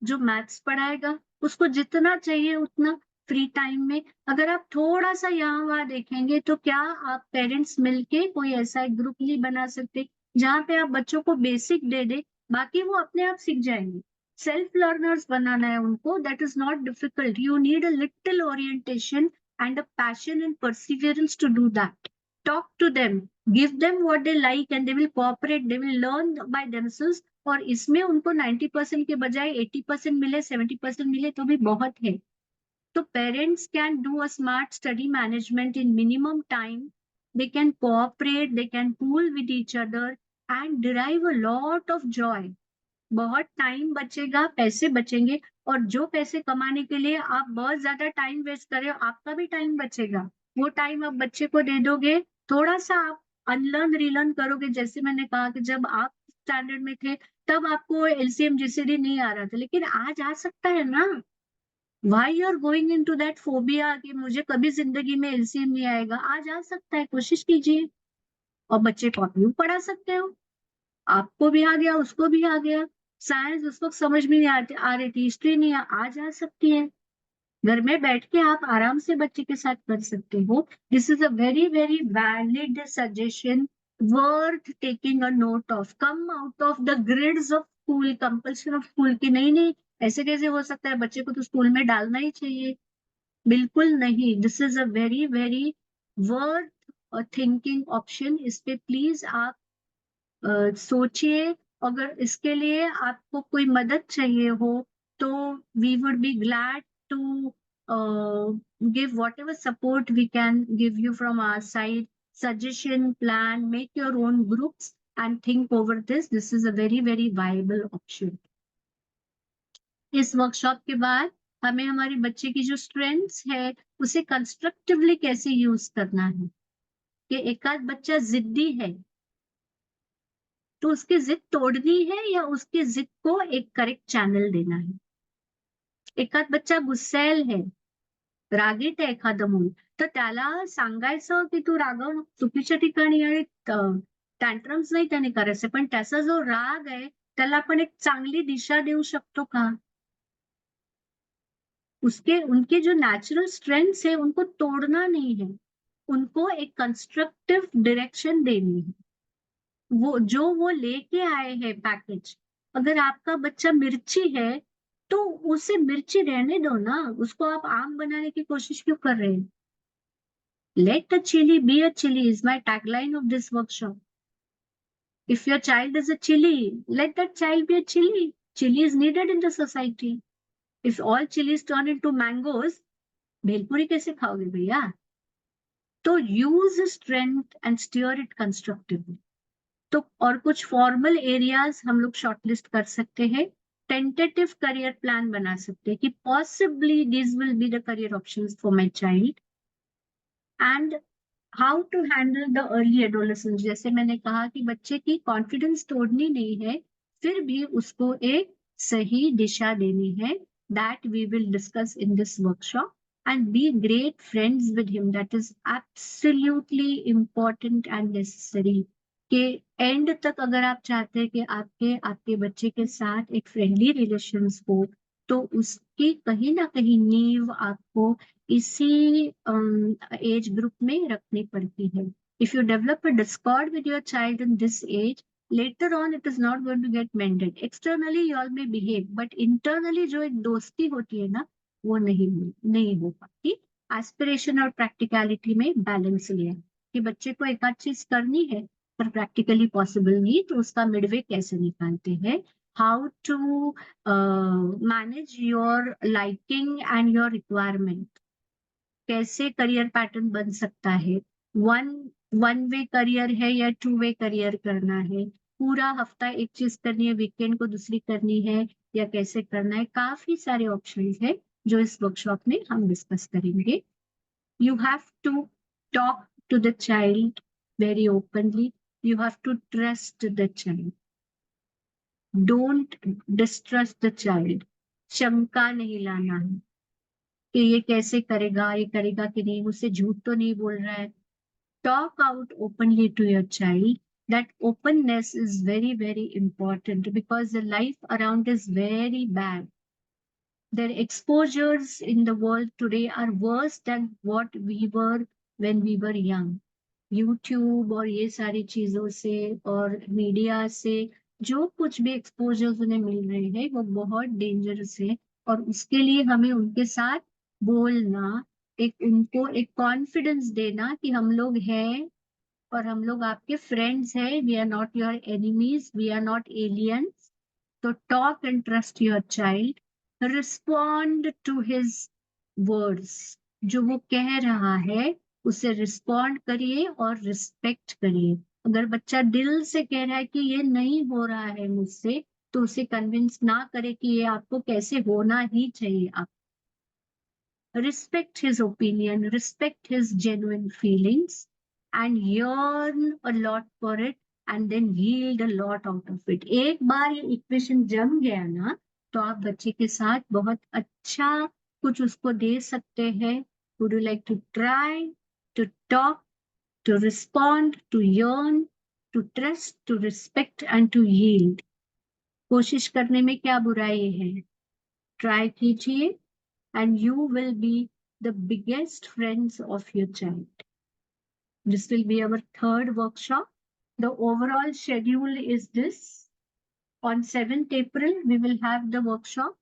जो मैथ्स पढ़ाएगा, उसको जितना चाहिए उतना फ्री टाइम में। अगर आप थोड़ा सा यहाँ वहाँ देखेंगे तो क्या आप पेरेंट्स मिलके कोई ऐसा एक ग्रुप नहीं बना सकते जहाँ पे आप बच्चों को बेसिक दे दे, बाकी वो अपने आप सीख जाएंगे। सेल्फ लर्नर्स बनाना है उनको, that is not difficult. You need a little orientation and a passion and perseverance to do that. Talk to them, give them what they like and they will cooperate, they will learn by themselves। और इसमें उनको 90% के बजाय 80% मिले, 70% मिले तो भी बहुत है। तो parents can do a smart study management in minimum time, they can cooperate, they can pool with each other and derive a lot of Joy. बहुत टाइम बचेगा, पैसे बचेंगे, और जो पैसे कमाने के लिए आप बहुत ज्यादा टाइम वेस्ट कर रहे हो, आपका भी टाइम बचेगा। वो टाइम आप बच्चे को दे दोगे, थोड़ा सा आप अनलर्न रीलर्न करोगे। जैसे मैंने कहा कि जब आप स्टैंडर्ड में थे तब आपको एलसीएम जीसीडी नहीं आ रहा था, लेकिन आज आ सकता है ना। Why you are going into that phobia कि मुझे कभी जिंदगी में एलसीएम नहीं आएगा? आज आ सकता है, कोशिश कीजिए। और बच्चे को आप यूं पढ़ा सकते हो, आपको भी आ गया, उसको भी आ गया। साइंस उस वक्त समझ में नहीं आ रही थी, हिस्ट्री नहीं आज आ सकती है। घर में बैठ के आप आराम से बच्चे के साथ कर सकते हो। This is a very very valid suggestion, worth taking a note of. Come out of the grids of school, compulsion of school की। नहीं नहीं, ऐसे कैसे हो सकता है, बच्चे को तो स्कूल में डालना ही चाहिए। बिल्कुल नहीं, this is a very very worth thinking option. इस पे प्लीज आप सोचिए। अगर इसके लिए आपको कोई मदद चाहिए हो तो we would be glad to give whatever support we can give you from our side, suggestion, plan, make your own groups and think over this. This is a very, very viable option. इस workshop के बाद हमें हमारे बच्चे की जो strengths है उसे कंस्ट्रक्टिवली कैसे यूज करना है कि एक आध बच्चा जिद्दी है तो उसकी जिद तोड़नी है या उसकी जिद को एक करेक्ट चॅनल देना है. एखाद बच्चा गुस्सैल है, रागीट आहे एखादं मूल, तर त्याला सांगायचं की तू रागव चुकीच्या ठिकाणी आणि टँट्रम्स नाही त्याने करायचे, पण त्याचा जो राग आहे त्याला आपण एक चांगली दिशा देऊ शकतो का? उनके जो नेचुरल स्ट्रेंथ्स है उनको तोड़ना नहीं है, उनको एक कंस्ट्रक्टिव डायरेक्शन देनी है. वो लेके आए हैं पैकेज. अगर आपका बच्चा मिर्ची है तो उसे मिर्ची रहने दो ना, उसको आप आम बनाने की कोशिश क्यों कर रहे हैं? Let a chili be a chili is my tagline of this workshop. If your child is a chili, let that child be a chili. Chili is needed in the society. If all chilies turn into mangoes, bhelpuri कैसे खाओगे भैया? तो use strength and steer it constructively. तो और कुछ formal areas हम लोग shortlist कर सकते हैं, टेंटेटिव करियर प्लान बना सकते हैं कि possibly this will be the career options for my child. And how to handle the early adolescence. जैसे मैंने कहा कि बच्चे की कॉन्फिडेंस तोड़नी नहीं है, फिर भी उसको एक सही दिशा देनी है. That we will discuss in this workshop. And be great friends with him. That is absolutely important and necessary. कि एंड तक अगर आप चाहते हैं कि आपके बच्चे के साथ एक फ्रेंडली रिलेशंस हो, तो उसकी कहीं ना कहीं नींव आपको इसी एज ग्रुप में रखनी पड़ती है. If you develop a discord with your child in this age, later on it is not going to get mended. Externally you all may behave, but internally जो एक दोस्ती होती है ना, वो नहीं हो पाती. एस्पिरेशन और प्रैक्टिकलिटी में बैलेंस लिया कि बच्चे को एक आध चीज करनी है पर प्रैक्टिकली पॉसिबल नहीं, तो उसका मिडवे कैसे निकालते हैं. How to manage your liking and your requirement. कैसे करियर पैटर्न बन सकता है. वन वे करियर है या 2 वे करियर करना है. पूरा हफ्ता एक चीज करनी है, वीकेंड को दूसरी करनी है, या कैसे करना है. काफी सारे ऑप्शंस है जो इस वर्कशॉप में हम डिस्कस करेंगे. You have to talk to the child very openly. You have to trust the child. Don't distrust the child. शंका नहीं लाना है कि ये कैसे करेगा, ये करेगा कि नहीं, मुझसे झूठ तो नहीं बोल रहा है. Talk out openly to your child. That openness is very, very important because the life around is very bad. Their exposures in the world today are worse than what we were when we were young. YouTube और ये सारी चीजों से और media से जो कुछ भी एक्सपोजर्स उन्हें मिल रहे हैं वो बहुत डेंजरस है. और उसके लिए हमें उनके साथ बोलना, उनको एक कॉन्फिडेंस देना कि हम लोग हैं और हम लोग आपके फ्रेंड्स हैं. We are not your enemies, we are not aliens. तो talk and trust your child. Respond to his words. जो वो कह रहा है उसे रिस्पॉन्ड करिए और रिस्पेक्ट करिए. अगर बच्चा दिल से कह रहा है कि ये नहीं हो रहा है मुझसे, तो उसे कन्विंस ना करे कि ये आपको कैसे होना ही चाहिए. आप respect his opinion, respect his genuine feelings, and yearn a lot for it, and then yield a lot out of it. एक बार ये इक्वेशन जम गया ना, तो आप बच्चे के साथ बहुत अच्छा कुछ उसको दे सकते हैं. Would you like to try to talk, to respond, to yearn, to trust, to respect, and to yield? कोशिश करने में क्या बुराई है? ट्राई कीजिए. And you will be the biggest friends of your child. This will be our third workshop. The overall schedule is this. On 7th April, we will have the workshop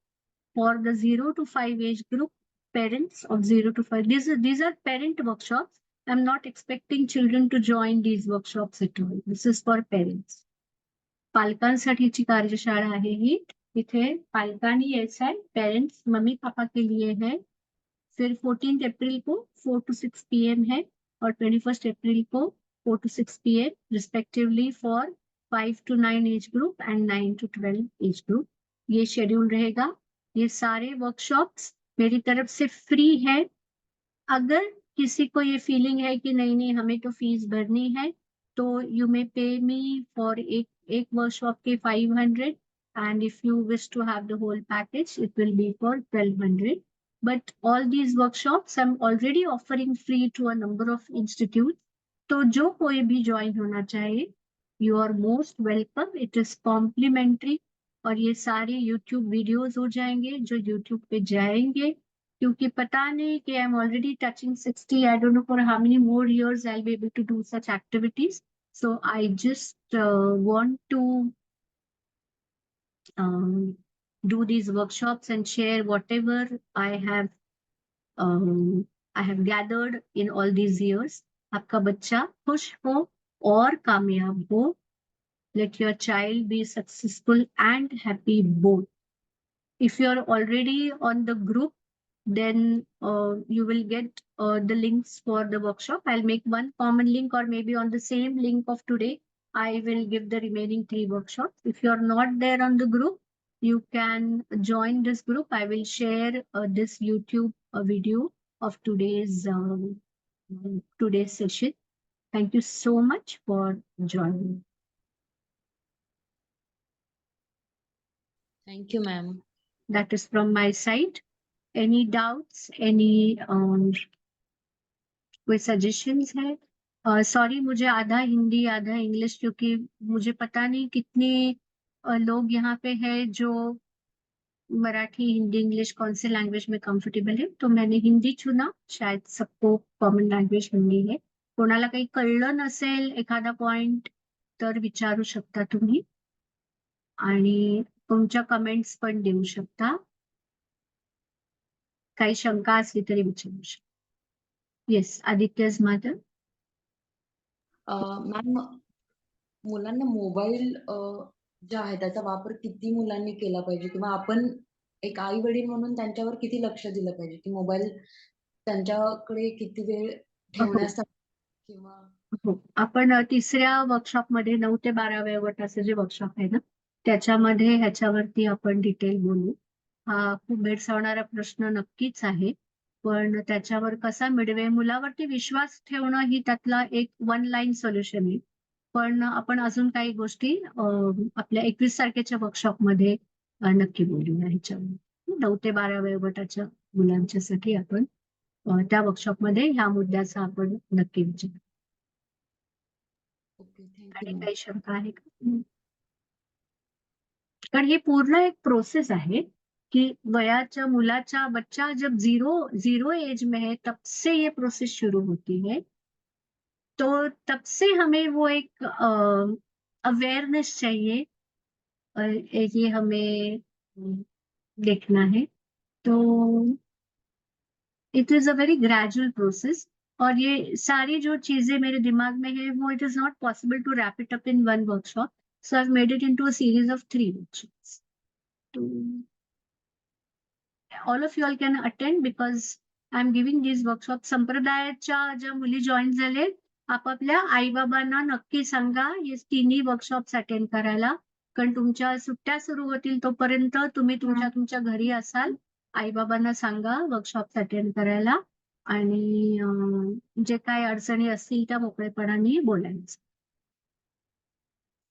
for the 0 to 5 age group, parents of 0 to 5. These are parent workshops. I'm not expecting children to join these workshops at all. This is for parents. पालकांसाठीची कार्यशाळा आहे ही. इथे पालकांनी यायचं आहे, parents mummy papa के लिए है। फिर 14 अप्रैल को 4 to 6 PM है और 21 अप्रैल को 4 to 6 PM respectively for 5 to 9 age group and 9 to 12 age group. ये शेड्यूल रहेगा। ये सारे वर्कशॉप्स मेरी तरफ से फ्री है। अगर किसी को ये फीलिंग है कि नहीं नहीं हमें तो फीस भरनी है, तो यू मे पे मी फॉर एक वर्कशॉप के 500 and if you wish to have the whole package it will be for 1200. But all these workshops I'm already offering free to a number of institutes. तो जो कोई भी join होना चाहे, you are most welcome. It is complimentary और ये सारे YouTube videos हो जाएंगे जो YouTube पे जाएंगे, क्योंकि पता नहीं कि I'm already touching 60. I don't know for how many more years I'll be able to do such activities. So I just want to do these workshops and share whatever I have gathered in all these years. आपका बच्चा खुश हो और कामयाब हो. Let your child be successful and happy both. If you are already on the group, then you will get the links for the workshop. I'll make one common link, or maybe on the same link of today, I will give the remaining 3 workshops. If you're not there on the group, you can join this group. I will share this YouTube video of today's session. Thank you so much for joining. Thank you, ma'am. That is from my side. Any doubts? Any कोई suggestions है? Sorry मुझे आधा हिंदी आधा English, क्योंकि मुझे पता नहीं कितने लोग यहाँ पे है जो मराठी हिंदी इंग्लिश कौन से लँग्वेज में कम्फर्टेबल है, तो मैंने हिंदी चुना. शायद सबको कॉमन लँग्वेज हिंदी है. कोणाला काही कळलं नसेल एखादा पॉइंट तर विचारू शकता तुम्ही आणि तुमच्या कमेंट्स पण देऊ शकता. काही शंका असली तरी विचारू शकता. Yes, Aditya's mother. मॅम, मुलांना मोबाईल जे आहे त्याचा वापर किती मुलांनी केला पाहिजे, किंवा आपण एक आई वडील म्हणून त्यांच्यावर किती लक्ष दिलं पाहिजे, की मोबाईल त्यांच्याकडे किती वेळ ठेवण्यासाठी किंवा हो, आपण तिसऱ्या वर्कशॉपमध्ये 9 ते 12 वयोगटाचे जे वर्कशॉप आहे ना, त्याच्यामध्ये ह्याच्यावरती आपण डिटेल बोलू. हा खूप भेडसावणारा प्रश्न नक्कीच आहे, पण त्याच्यावर कसा मिळवे, मुलावरती विश्वास ठेवणं ही त्यातला एक 1 लाईन सोल्युशन आहे. पण आपण अजून काही गोष्टी आपल्या 21 तारखेच्या वर्कशॉपमध्ये नक्की बोलूया ह्याच्यावर. 9 ते 12 वयोगटाच्या मुलांच्यासाठी आपण त्या वर्कशॉपमध्ये ह्या मुद्द्याचा आपण नक्की विचार. ओके, आणि थँक्यू. काही शंका आहे का? कारण हे पूर्ण एक प्रोसेस है कि वयाच्या मुलाचा बच्चा जब जीरो एज में है तब से ये प्रोसेस शुरू होती है, तो तब से हमें वो एक अवेयरनेस चाहिए, ये हमें देखना है. तो it is a very gradual process, और ये सारी जो चीजें मेरे दिमाग में है वो it is not possible to wrap it up in 1 workshop. So I've made it into a series of 3 workshops. So all of you all can attend because I'm giving these workshops. संप्रदायाच्या ज्या मुली join झाले, आपापल्या आई बाबांना नक्की सांगा हे तिन्ही workshops attend करायला, कारण तुमच्या सुट्ट्या सुरू होतील तोपर्यंत तुम्ही तुमच्या घरी असाल. आई बाबांना सांगा वर्कशॉप्स अटेंड करायला, आणि जे काय अडचणी असतील त्या मोकळेपणाने बोलायचं.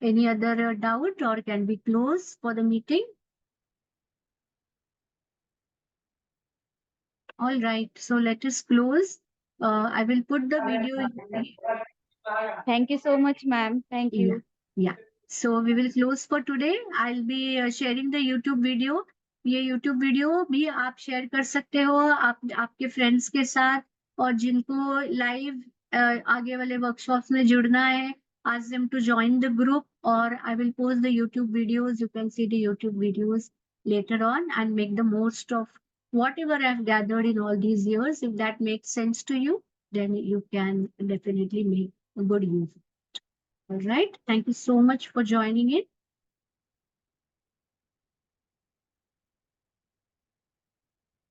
Any other doubt, or can we close for the meeting? All right, so let us close. I will put the video. Thank you so much, ma'am. Thank you. Yeah. So we will close for today. I'll be sharing the YouTube video. ये YouTube video भी आप share कर सकते हो आपके friends के साथ, और जिनको लाइव आगे वाले वर्कशॉप्स में जुड़ना है, ask them to join the group, or I will post the YouTube videos. You can see the YouTube videos later on and make the most of whatever I've gathered in all these years. If that makes sense to you, then you can definitely make a good use of it. All right. Thank you so much for joining in.